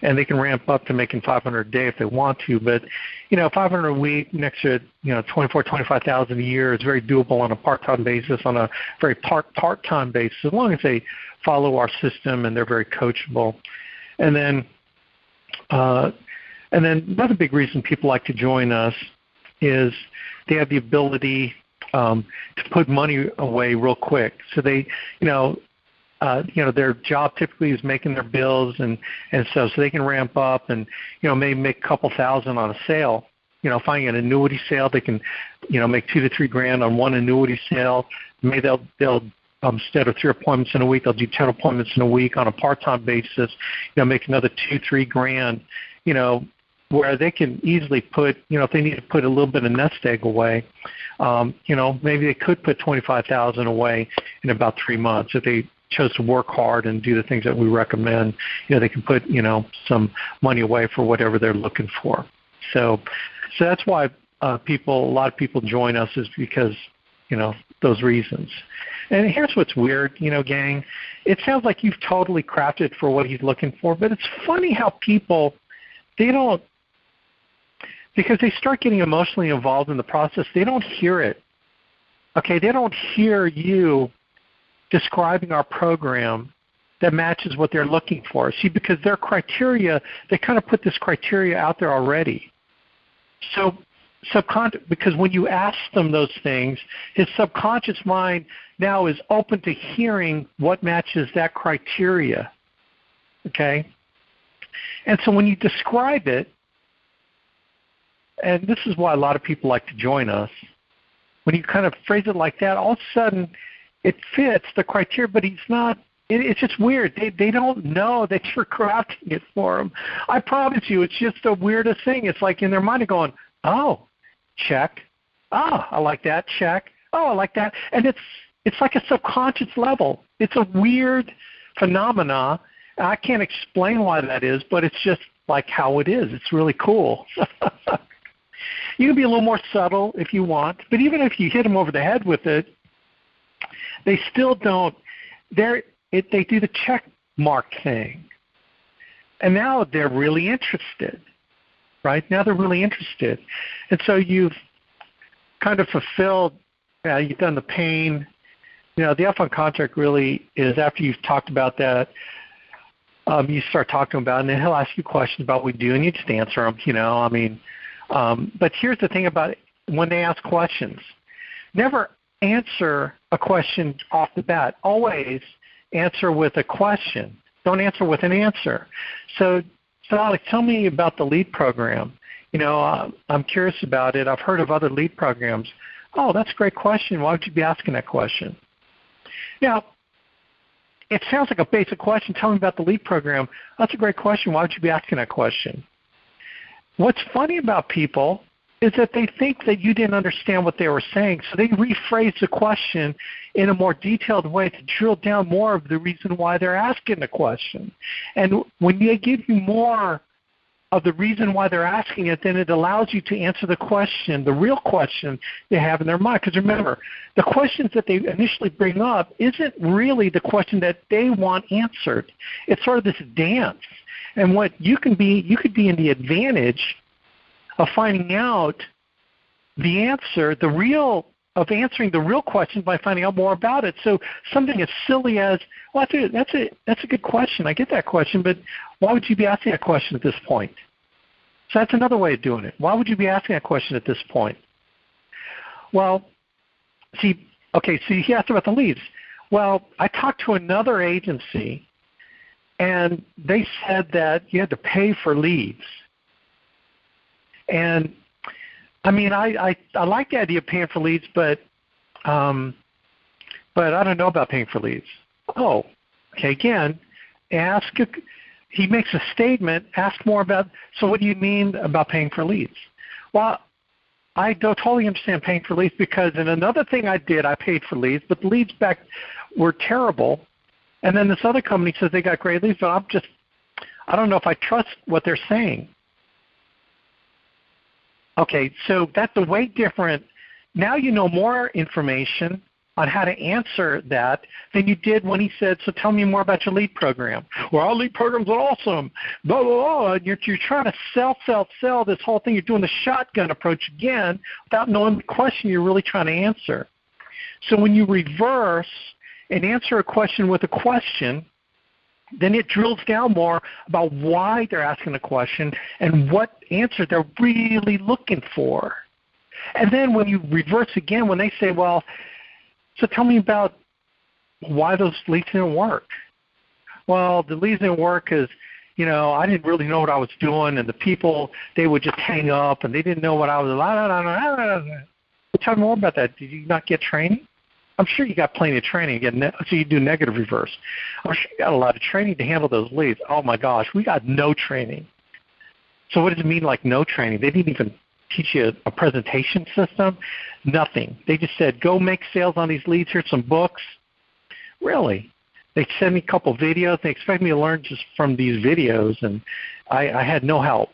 and they can ramp up to making $500 a day if they want to. But $500 a week, an extra $25,000 a year is very doable on a part-time basis, on a very part-time basis, as long as they follow our system and they're very coachable. And then another big reason people like to join us is they have the ability to put money away real quick. So they, their job typically is making their bills, and so they can ramp up and, maybe make a couple thousand on a sale. Finding an annuity sale, they can, make $2,000 to $3,000 on one annuity sale. Maybe they'll instead of 3 appointments in a week, they'll do 10 appointments in a week on a part-time basis. Make another $2,000 to $3,000. Where they can easily put, if they need to put a little bit of nest egg away, maybe they could put $25,000 away in about 3 months if they chose to work hard and do the things that we recommend. They can put, some money away for whatever they're looking for. So that's why a lot of people join us, is because, those reasons. And here's what's weird, gang. It sounds like you've totally crafted for what he's looking for, but it's funny how people, because they start getting emotionally involved in the process, they don't hear it. Okay, they don't hear you describing our program that matches what they're looking for. See, because their criteria, they kind of put this criteria out there already. So because when you ask them those things, his subconscious mind now is open to hearing what matches that criteria. Okay? And so when you describe it, and this is why a lot of people like to join us, when you kind of phrase it like that, all of a sudden it fits the criteria, but he's not. It's just weird. They don't know that you're crafting it for them. I promise you, it's just the weirdest thing. It's like in their mind they're going, oh, check. Oh, I like that, check. Oh, I like that. And it's like a subconscious level. It's a weird phenomena. I can't explain why that is, but it's just like how it is. It's really cool. You can be a little more subtle if you want, but even if you hit them over the head with it, they still don't. They do the check mark thing, and now they're really interested. Right now they're really interested, and so you've kind of fulfilled. You've done the pain. The upfront contract really is after you've talked about that. You start talking about it, and then he'll ask you questions about what we do, and you just answer them. But here's the thing about it. When they ask questions, never answer a question off the bat. Always answer with a question. Don't answer with an answer. So Alex, tell me about the LEAD program. I'm curious about it. I've heard of other LEAD programs. Oh, that's a great question. Why would you be asking that question? Now, it sounds like a basic question. Tell me about the LEAD program. That's a great question. Why would you be asking that question? What's funny about people is that they think that you didn't understand what they were saying, so they rephrase the question in a more detailed way to drill down more of the reason why they're asking the question. And when they give you more of the reason why they're asking it, then it allows you to answer the question, the real question they have in their mind. Because remember, the questions that they initially bring up isn't really the question that they want answered. It's sort of this dance. And what you could be in the advantage of finding out the answer, of answering the real question by finding out more about it. So something as silly as, well, that's a good question. I get that question, but why would you be asking that question at this point? So that's another way of doing it. Why would you be asking that question at this point? Well, so he asked about the leads. Well, I talked to another agency, and they said that you had to pay for leads. And I like the idea of paying for leads, but I don't know about paying for leads. Oh, okay. Again, he makes a statement. Ask more about. So, what do you mean about paying for leads? Well, I don't totally understand paying for leads because in another thing I did, I paid for leads, but the leads back were terrible. And then this other company says they got great leads, but I don't know if I trust what they're saying. Okay, so that's a way different. Now you know more information on how to answer that than you did when he said, so tell me more about your LEAD program. Well, our LEAD program's awesome. Blah, blah, blah. You're trying to sell this whole thing. You're doing the shotgun approach again without knowing the question you're really trying to answer. So when you reverse and answer a question with a question, then it drills down more about why they're asking the question and what answer they're really looking for. And then when you reverse again, when they say, well, so tell me about why those leads didn't work. Well, the leads didn't work because, I didn't really know what I was doing, and the people, they would just hang up, and they didn't know what I was. Tell me more about that. Did you not get training? I'm sure you got plenty of training. So you do negative reverse. I'm sure you got a lot of training to handle those leads. Oh, my gosh, we got no training. So what does it mean like no training? They didn't even teach you a presentation system? Nothing. They just said, go make sales on these leads. Here's some books. Really? They sent me a couple videos. They expect me to learn just from these videos, and I had no help.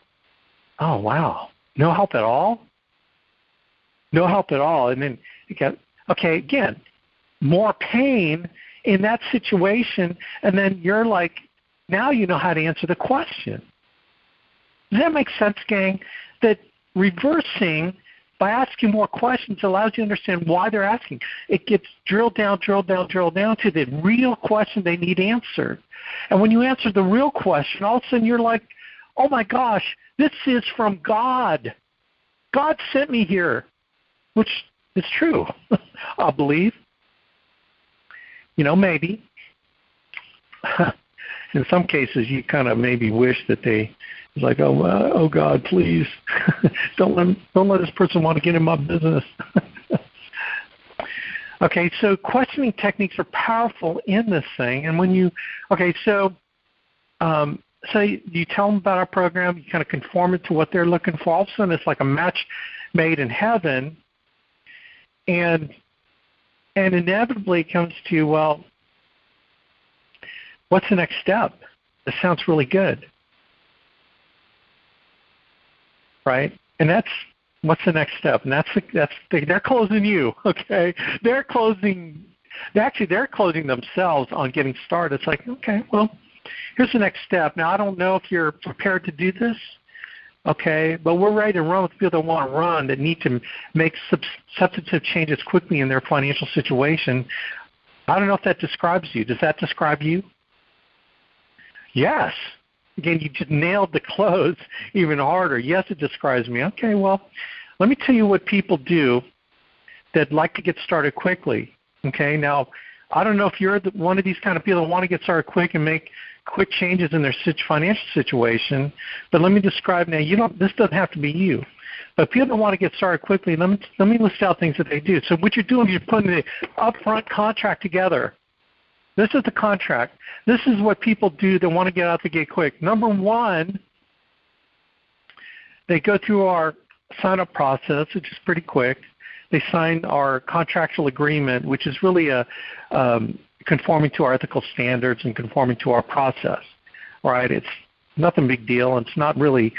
Oh, wow. No help at all? No help at all. And then you got, okay, again, more pain in that situation, and then you're like, now you know how to answer the question. Does that make sense, gang? That reversing by asking more questions allows you to understand why they're asking. It gets drilled down to the real question they need answered. And when you answer the real question, all of a sudden you're like, oh my gosh, this is from God. God sent me here, which is true, I believe. Maybe. In some cases, you kind of maybe wish that they was like, oh God, please, don't let this person want to get in my business. Okay, so questioning techniques are powerful in this thing, and when you, so you tell them about our program, you kind of conform it to what they're looking for. All of a sudden, it's like a match made in heaven, and And inevitably it comes to, well, what's the next step? This sounds really good, right? And that's what's the next step, and they're closing you, okay? They're closing themselves on getting started. It's like, okay, well, here's the next step. Now, I don't know if you're prepared to do this, okay, but we're ready to run with people that want to run, that need to make substantive changes quickly in their financial situation. I don't know if that describes you. Does that describe you? Yes. Again, you just nailed the close even harder. Yes, it describes me. Okay, well, let me tell you what people do that like to get started quickly. Okay, now, I don't know if you're one of these kind of people that want to get started quick and make quick changes in their financial situation, but let me describe now. This doesn't have to be you. But people that want to get started quickly, let me list out things that they do. So what you're doing is you're putting the upfront contract together. This is the contract. This is what people do that want to get out the gate quick. Number one, they go through our sign-up process, which is pretty quick. They sign our contractual agreement, which is really conforming to our ethical standards and conforming to our process. All right, it's nothing big deal. It's not really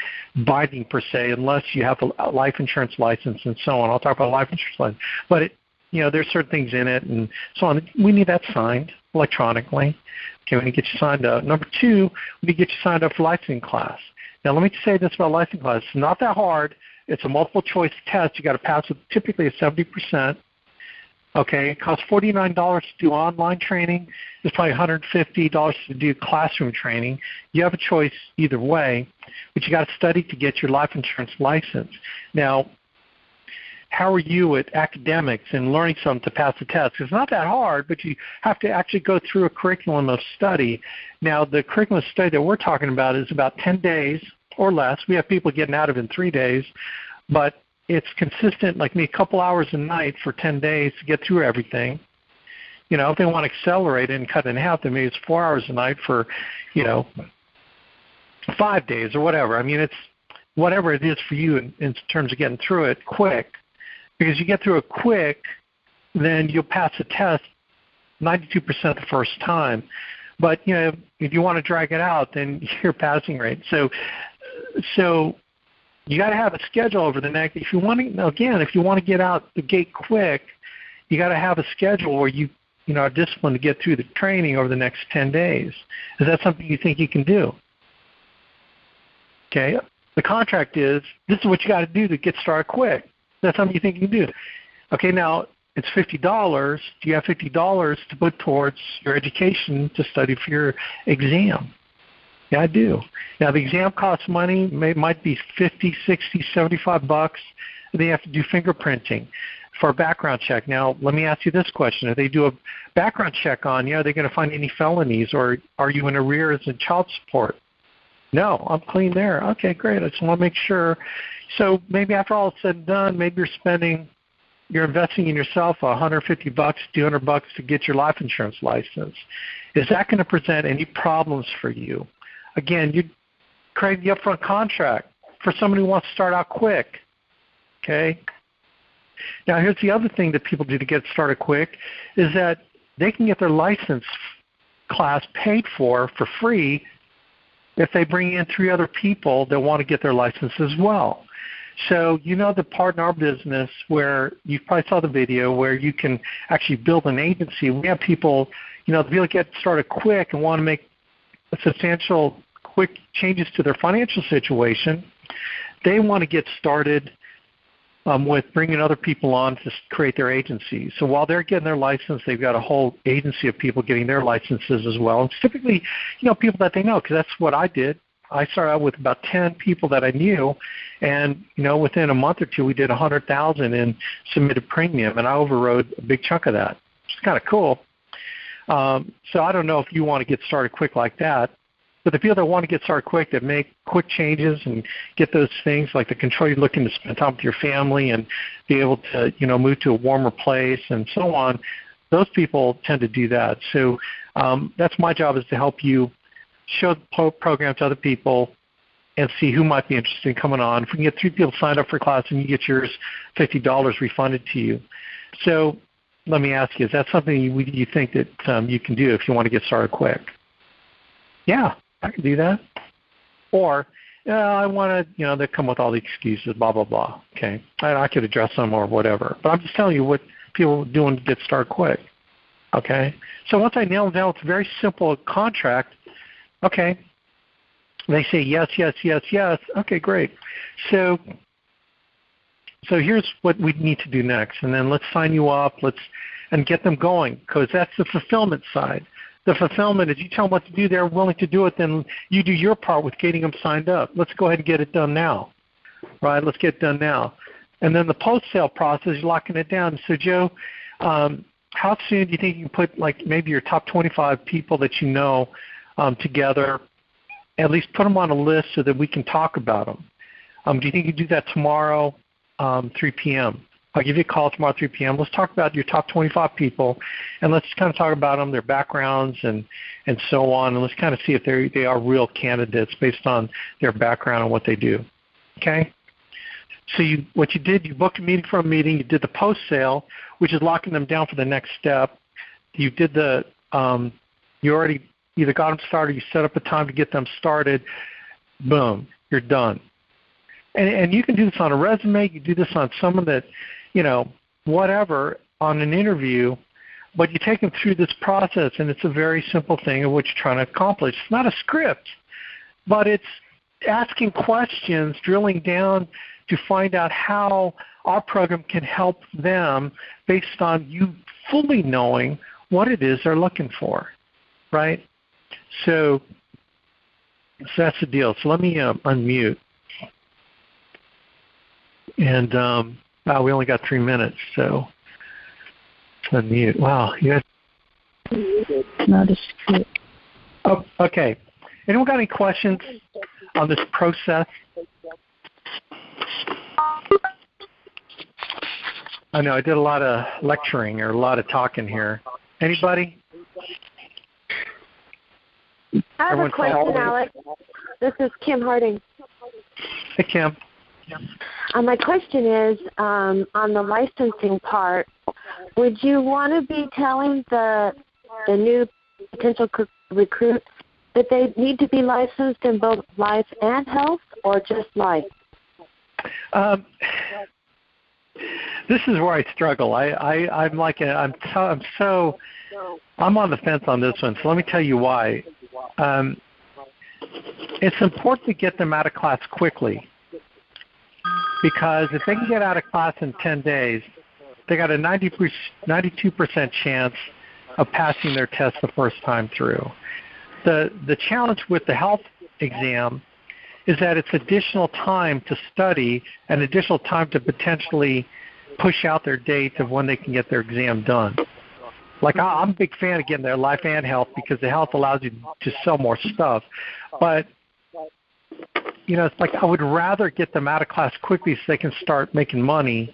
binding per se, unless you have a life insurance license and so on. I'll talk about life insurance license, but there's certain things in it and so on. We need that signed electronically. Okay, we need to get you signed up. Number two, we need to get you signed up for licensing class. Now, let me say this about licensing class. It's not that hard. It's a multiple choice test. You got to pass with typically a 70%. Okay, it costs $49 to do online training. It's probably $150 to do classroom training. You have a choice either way, but you got to study to get your life insurance license. Now, how are you at academics and learning something to pass the test? It's not that hard, but you have to actually go through a curriculum of study. Now, the curriculum of study that we're talking about is about 10 days or less. We have people getting out of it in 3 days, but it's consistent, like me, a couple hours a night for 10 days to get through everything. If they want to accelerate it and cut it in half, then maybe it's 4 hours a night for, 5 days or whatever. I mean, it's whatever it is for you in terms of getting through it quick. Because you get through it quick, then you'll pass the test 92% the first time. But, if you want to drag it out, then your passing rate. So you got to have a schedule over the next. If you want to get out the gate quick, you got to have a schedule where you are disciplined to get through the training over the next 10 days. Is that something you think you can do? Okay. The contract is, this is what you got to do to get started quick. That's something you think you can do. Okay, now it's $50. Do you have $50 to put towards your education to study for your exam? Yeah, I do. Now, the exam costs money. Might be $50, $60, $75. They have to do fingerprinting for a background check. Now, let me ask you this question. If they do a background check on you, are they going to find any felonies, or are you in arrears in child support? No, I'm clean there. Okay, great. I just want to make sure. So maybe after all is said and done, maybe you're investing in yourself $150, $200 to get your life insurance license. Is that going to present any problems for you? Again, you create the upfront contract for somebody who wants to start out quick. Okay? Now, here's the other thing that people do to get started quick is that they can get their license class paid for free if they bring in 3 other people that want to get their license as well. So the part in our business where you probably saw the video where you can actually build an agency. We have people, to be able to get started quick and want to make substantial quick changes to their financial situation. They want to get started with bringing other people on to create their agency. So while they're getting their license, they've got a whole agency of people getting their licenses as well. It's typically, people that they know, because that's what I did. I started out with about 10 people that I knew, and within a month or two, we did $100,000 in submitted premium, and I overrode a big chunk of that. It's kind of cool. So I don't know if you want to get started quick like that, but the people that want to get started quick, that make quick changes and get those things like the control, you're looking to spend time with your family and be able to, move to a warmer place and so on, those people tend to do that. So that's my job, is to help you show the program to other people and see who might be interested in coming on. If we can get 3 people signed up for class and you get yours $50 refunded to you. So, let me ask you, is that something you think that you can do if you want to get started quick? Yeah, I can do that. Or, I want to, they come with all the excuses, blah, blah, blah. Okay, I could address them or whatever. But I'm just telling you what people are doing to get started quick. Okay, so once I nail it down, it's a very simple contract. Okay, they say yes, yes, yes, yes. Okay, great. So here's what we need to do next, and then let's sign you up. And get them going, because that's the fulfillment side. The fulfillment is you tell them what to do, they're willing to do it, then you do your part with getting them signed up. Let's go ahead and get it done now, right? Let's get it done now. And then the post-sale process, you're locking it down. So, Joe, how soon do you think you can put, like, maybe your top 25 people that you know together, at least put them on a list so that we can talk about them? Do you think you can do that tomorrow, 3 p.m.? I'll give you a call tomorrow at 3 p.m. Let's talk about your top 25 people, and let's kind of talk about them, their backgrounds, and so on, and let's kind of see if they are real candidates based on their background and what they do. Okay? So what you did, you booked a meeting for a meeting. You did the post-sale, which is locking them down for the next step. You did you already either got them started, you set up a time to get them started. Boom, you're done. And you can do this on a resume. You do this on someone that, whatever, on an interview, but you take them through this process, and it's a very simple thing of what you're trying to accomplish. It's not a script, but it's asking questions, drilling down to find out how our program can help them based on you fully knowing what it is they're looking for, right? So that's the deal. So let me unmute. And we only got 3 minutes, so let's unmute. Wow, you guys. Oh, okay. Anyone got any questions on this process? I know I did a lot of lecturing or a lot of talking here. Anybody?
I have a question, Alex. This is Kim Harding.
Hey, Kim.
My question is, on the licensing part, would you want to be telling the new potential recruits that they need to be licensed in both life and health, or just life?
This is where I struggle. I'm on the fence on this one. So let me tell you why. It's important to get them out of class quickly. Because if they can get out of class in 10 days, they got a 92% chance of passing their test the first time through. The challenge with the health exam is that it's additional time to study and additional time to potentially push out their date of when they can get their exam done. Like I'm a big fan of getting their life and health because the health allows you to sell more stuff. But it's like I would rather get them out of class quickly so they can start making money,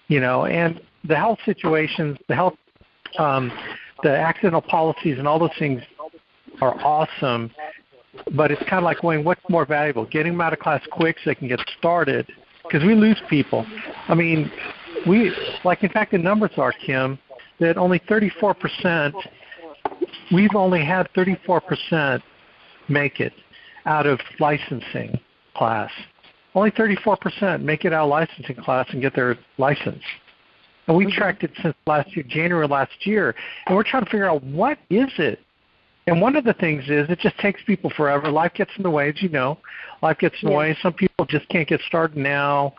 and the health situations, the accidental policies and all those things are awesome, but it's kind of like going, what's more valuable, getting them out of class quick so they can get started, because we lose people. I mean, in fact, the numbers are, Kim, that only 34%, we've only had 34% make it out of licensing class. Only 34% make it out of licensing class and get their license. And we tracked it since last year, January last year, and we're trying to figure out what is it. And one of the things is it just takes people forever. Life gets in the way, as you know. Life gets in the way. Some people just can't get started now.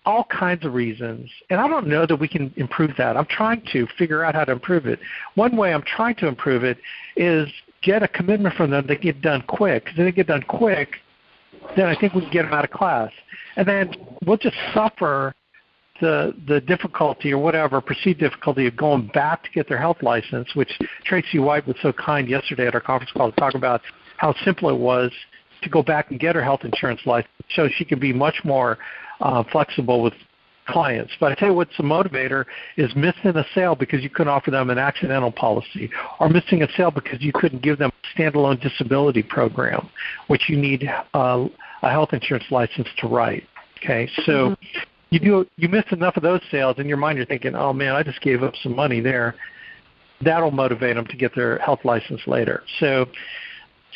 All kinds of reasons. And I don't know that we can improve that. I'm trying to figure out how to improve it. One way I'm trying to improve it is get a commitment from them to get done quick. Because if they get done quick, then I think we can get them out of class. And then we'll just suffer the difficulty or whatever, perceived difficulty of going back to get their health license, which Tracy White was so kind yesterday at our conference call to talk about how simple it was to go back and get her health insurance license so she could be much more flexible with clients. But I tell you what's the motivator is missing a sale because you couldn't offer them an accidental policy, or missing a sale because you couldn't give them a standalone disability program, which you need a health insurance license to write. Okay, so you miss enough of those sales, in your mind you're thinking, oh man, I just gave up some money there. That'll motivate them to get their health license later. So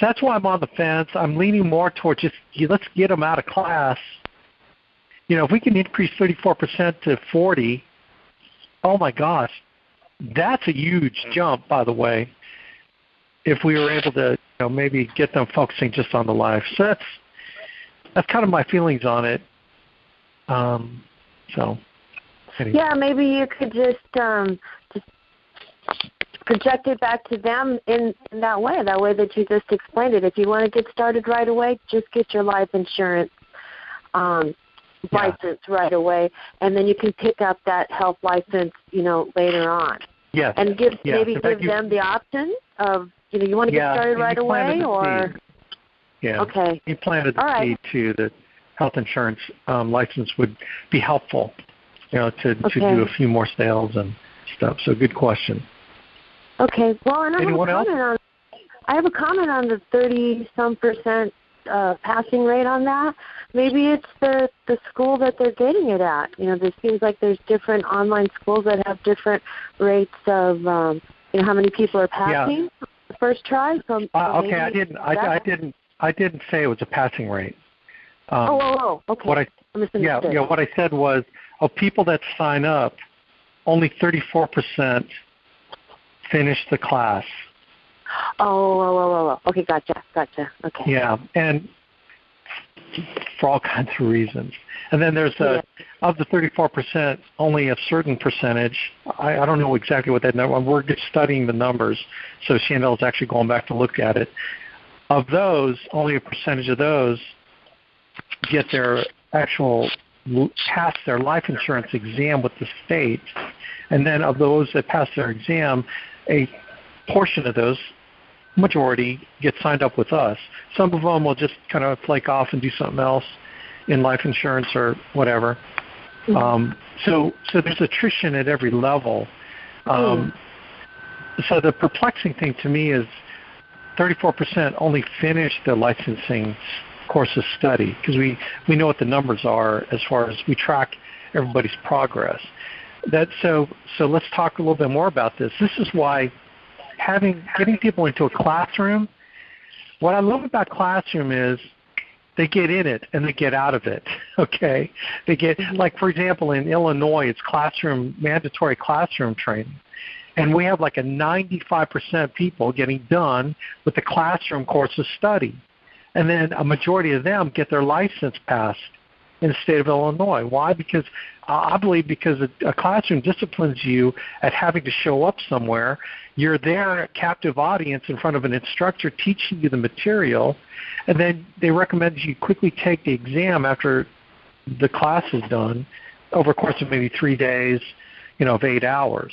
that's why I'm on the fence. I'm leaning more towards just let's get them out of class. If we can increase 34% to 40, oh my gosh, that's a huge jump, by the way, if we were able to maybe get them focusing just on the life. So that's kind of my feelings on it. So anyway.
Yeah, maybe you could just project it back to them in that way that you just explained it. If you want to get started right away, just get your life insurance license right away, and then you can pick up that health license, later on.
Yes.
And give them the option of, you want to get started right away, or okay.
You planted the seed too that health insurance license would be helpful, to do a few more sales and stuff. So good question.
Okay. Well, and I have a comment on the 30-some% passing rate on that. Maybe it's the school that they're getting it at. There seems like there's different online schools that have different rates of, how many people are passing the first try. So
okay, I didn't say it was a passing rate.
Okay.
What I said was, of people that sign up, only 34% finish the class.
Okay, gotcha. Okay.
Yeah, and for all kinds of reasons. And then there's of the 34%, only a certain percentage. I don't know exactly what that number. We're just studying the numbers, so Chanel's actually going back to look at it. Of those, only a percentage of those get their pass their life insurance exam with the state, and then of those that pass their exam, a portion of those, majority, get signed up with us. Some of them will just kind of flake off and do something else in life insurance or whatever. Mm-hmm. So there's attrition at every level. So the perplexing thing to me is 34% only finish the licensing course of study, because we know what the numbers are as far as we track everybody's progress. So let's talk a little bit more about this. This is why getting people into a classroom, what I love about classroom is they get in it and they get out of it. Okay, they get, like, for example, in Illinois, it's mandatory classroom training, and we have like a 95% people getting done with the classroom course of study, and then a majority of them get their license passed in the state of Illinois. Why? Because I believe because a classroom disciplines you at having to show up somewhere. You're there, a captive audience in front of an instructor teaching you the material, and then they recommend you quickly take the exam after the class is done over a course of maybe 3 days, of 8 hours.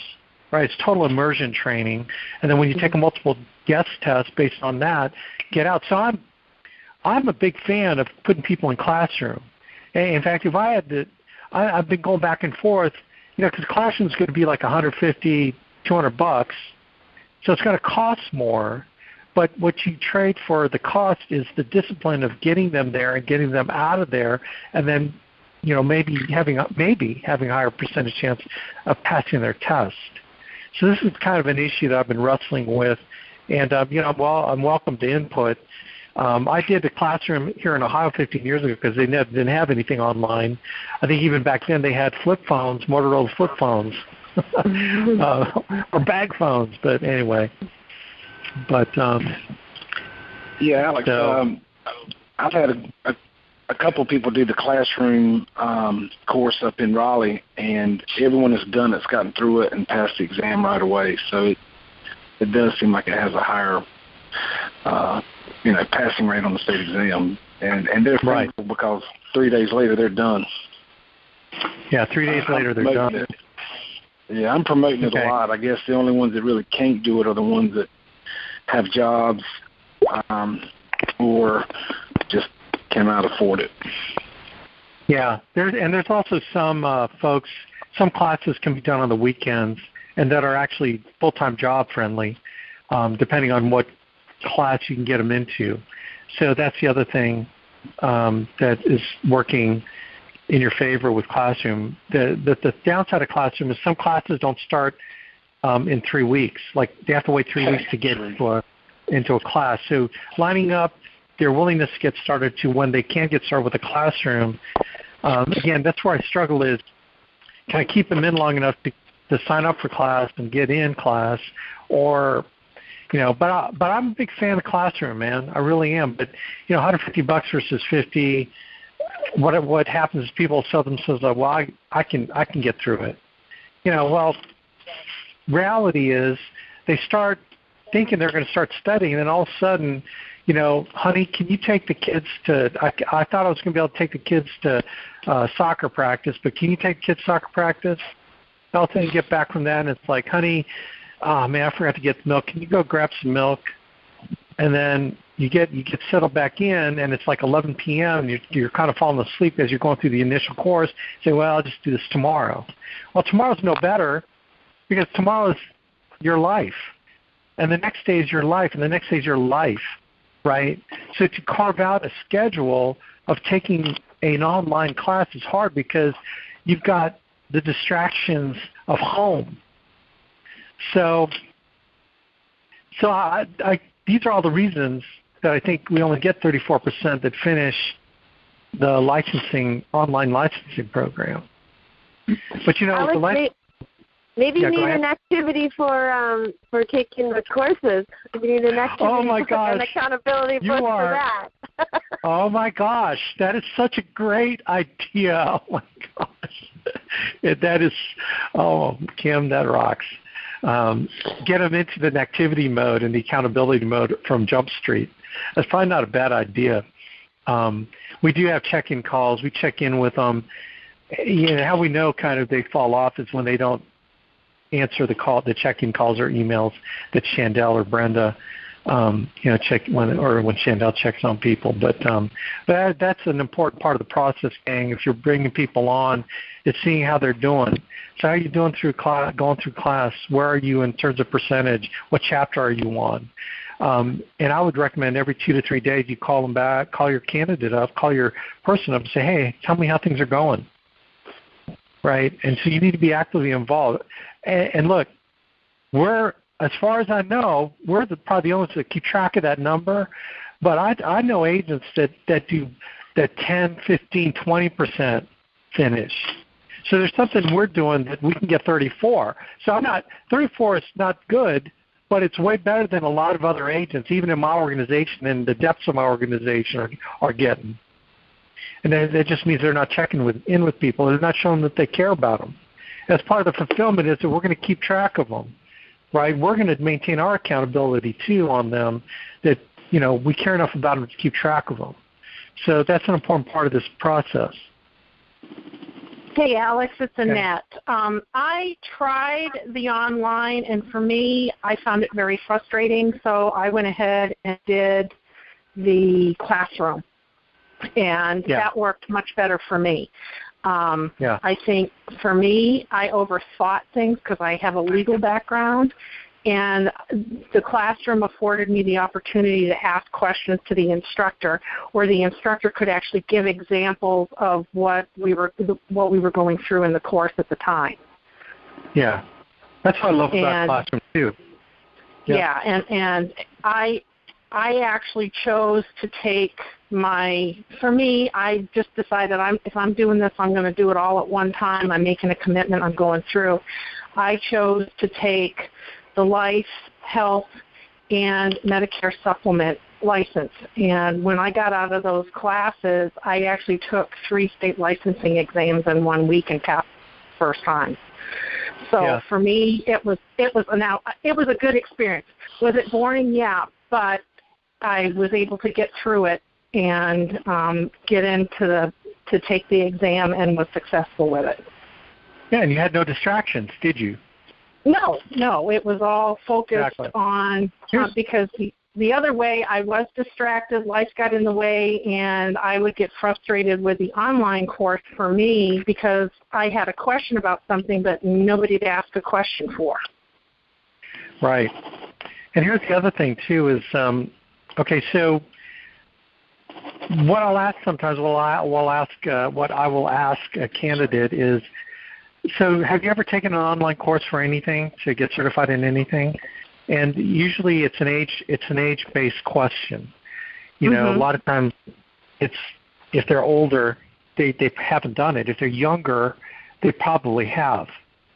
Right? It's total immersion training, and then when you take a multiple guest test based on that, get out. So I'm a big fan of putting people in classroom. In fact, if I had to, I've been going back and forth, because classroom's going to be like $150, $200, so it's going to cost more. But what you trade for the cost is the discipline of getting them there and getting them out of there, and then, maybe having a higher percentage chance of passing their test. So this is kind of an issue that I've been wrestling with, and I'm welcome to input. I did a classroom here in Ohio 15 years ago because they didn't have anything online. I think even back then they had flip phones, Motorola flip phones, or bag phones. But anyway,
yeah, Alex. I've had a couple people do the classroom course up in Raleigh, and everyone that's done it's gotten through it and passed the exam right away. So it does seem like it has a higher passing rate on the state exam, and they're thankful because 3 days later they're done.
Yeah, 3 days later they're done.
It. Yeah, I'm promoting it a lot. I guess the only ones that really can't do it are the ones that have jobs or just cannot afford it.
Yeah, there's also some folks, some classes can be done on the weekends and that are actually full-time job friendly, depending on what class you can get them into. So that's the other thing that is working in your favor with Classroom. The downside of Classroom is some classes don't start in 3 weeks. Like they have to wait 3 weeks to get into a class. So lining up their willingness to get started to when they can get started with a Classroom, again, that's where I struggle is, can I keep them in long enough to sign up for class and get in class, or, but I'm a big fan of Classroom, man. I really am. But, $150 versus $50, what happens is people tell themselves, well, I can get through it. Well, reality is they start thinking they're going to start studying, and then all of a sudden, honey, can you take the kids to, I thought I was going to be able to take the kids to soccer practice, but can you take kids soccer practice? I'll tell you, get back from that, and it's like, honey, oh, man, I forgot to get the milk. Can you go grab some milk? And then you get settled back in, and it's like 11 p.m., and you're kind of falling asleep as you're going through the initial course. Say, well, I'll just do this tomorrow. Well, tomorrow's no better because tomorrow is your life, and the next day is your life, and the next day is your life, right? So to carve out a schedule of taking an online class is hard because you've got the distractions of home. So these are all the reasons that I think we only get 34% that finish the online licensing program. But
maybe you need an activity for taking the courses. You need an activity and accountability for that.
Oh my gosh, that is such a great idea. Oh my gosh. That is, Kim, that rocks. Get them into the activity mode and the accountability mode from Jump Street. That's probably not a bad idea. We do have check-in calls. We check in with them. How we know kind of they fall off is when they don't answer the check-in calls or emails that Chandel or Brenda check when Chandel checks on people. But that's an important part of the process, gang. If you're bringing people on, it's seeing how they're doing. So how are you doing going through class? Where are you in terms of percentage? What chapter are you on? And I would recommend every 2 to 3 days you call them back, call your candidate up, call your person up and say, hey, tell me how things are going. Right? And so you need to be actively involved. And look, as far as I know, we're probably the only ones that keep track of that number. But I know agents that do that 10, 15, 20% finish. So there's something we're doing that we can get 34. So 34 is not good, but it's way better than a lot of other agents, even in my organization and the depths of my organization are getting. And that just means they're not checking in with people. They're not showing that they care about them. As part of the fulfillment is that we're going to keep track of them, right? We're going to maintain our accountability, too, on them, that, we care enough about them to keep track of them. So that's an important part of this process.
Hey, Alex, it's Annette. I tried the online, and for me, I found it very frustrating, so I went ahead and did the Classroom, and that worked much better for me. I think for me, I overthought things because I have a legal background, and the Classroom afforded me the opportunity to ask questions to the instructor, where the instructor could actually give examples of what we were going through in the course at the time. Yeah,
that's what I love about Classroom too.
Yeah, and I actually chose to take for me, I just decided if I'm doing this, I'm going to do it all at one time. I'm making a commitment. I'm going through. I chose to take the life, health, and Medicare supplement license. And when I got out of those classes, I actually took 3 state licensing exams in 1 week and passed the first time. So for me, it was a good experience. Was it boring? Yeah, but I was able to get through it and get into to take the exam and was successful with it.
Yeah, and you had no distractions, did you?
No, it was all focused on because the other way I was distracted, life got in the way, and I would get frustrated with the online course for me because I had a question about something but nobody to ask a question for.
Right. And here's the other thing, too, is, so what I'll ask sometimes, what I will ask a candidate is, so have you ever taken an online course for anything to get certified in anything? And usually it's an age-based question. You know, a lot of times it's if they're older, they haven't done it. If they're younger, they probably have.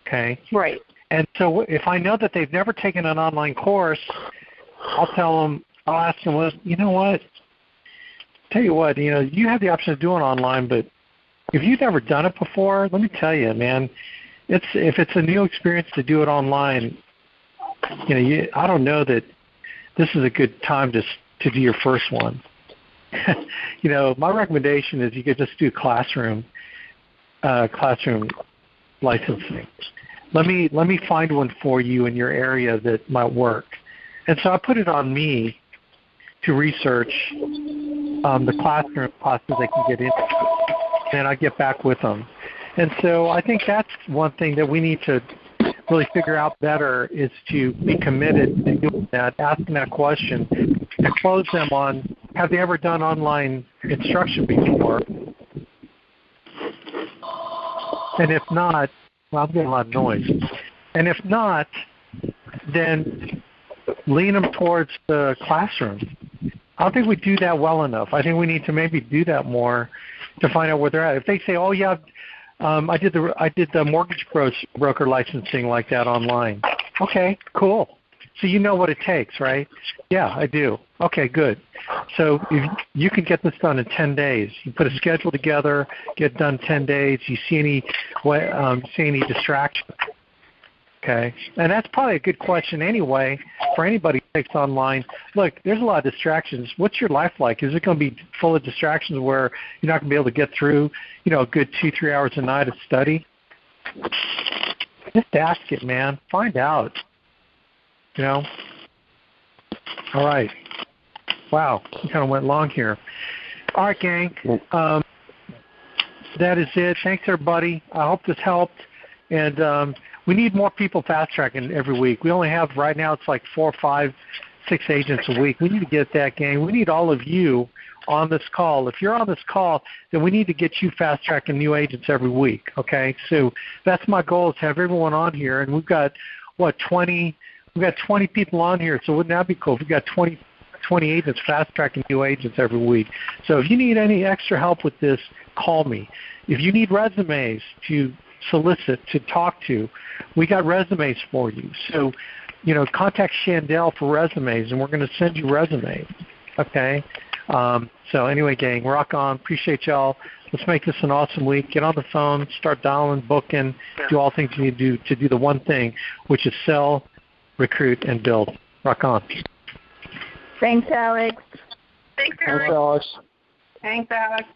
Okay.
Right.
And so if I know that they've never taken an online course, I'll ask them, well, you know what? Tell you what, you have the option of doing it online, but if you've never done it before, let me tell you, man, if it's a new experience to do it online, I don't know that this is a good time to do your first one. My recommendation is you could just do classroom licensing. Let me find one for you in your area that might work. And so I put it on me to research the classroom classes they can get into, and I get back with them. And so I think that's one thing that we need to really figure out better is to be committed to doing that, asking that question, and close them on, have they ever done online instruction before? And if not, well, I'm getting a lot of noise. And if not, then lean them towards the classroom. I don't think we do that well enough. I think we need to maybe do that more to find out where they're at. If they say, "Oh yeah, I did the mortgage broker licensing like that online," okay, cool. So you know what it takes, right? Yeah, I do. Okay, good. So if you can get this done in 10 days. You put a schedule together, get it done 10 days. You see any distraction? Okay, and that's probably a good question anyway for anybody who takes online. Look, there's a lot of distractions. What's your life like? Is it going to be full of distractions where you're not going to be able to get through, a good 2-3 hours a night of study? Just ask it, man. Find out. All right. Wow, we kind of went long here. All right, gang. That is it. Thanks, everybody. I hope this helped. And we need more people fast-tracking every week. We only have, right now, it's like 4, 5, 6 agents a week. We need to get that, gang. We need all of you on this call. If you're on this call, then we need to get you fast-tracking new agents every week, okay? So that's my goal, is to have everyone on here. And we've got, 20? We've got 20 people on here, so wouldn't that be cool? We've got 20 agents fast-tracking new agents every week. So if you need any extra help with this, call me. If you need resumes to solicit, to talk to, we got resumes for you. So, contact Chandel for resumes, and we're going to send you resumes, okay? So anyway, gang, rock on. Appreciate y'all. Let's make this an awesome week. Get on the phone, start dialing, booking, do all things you need to do the one thing, which is sell, recruit, and build. Rock on.
Thanks, Alex.
Thanks, Alex.
Thanks, Alex.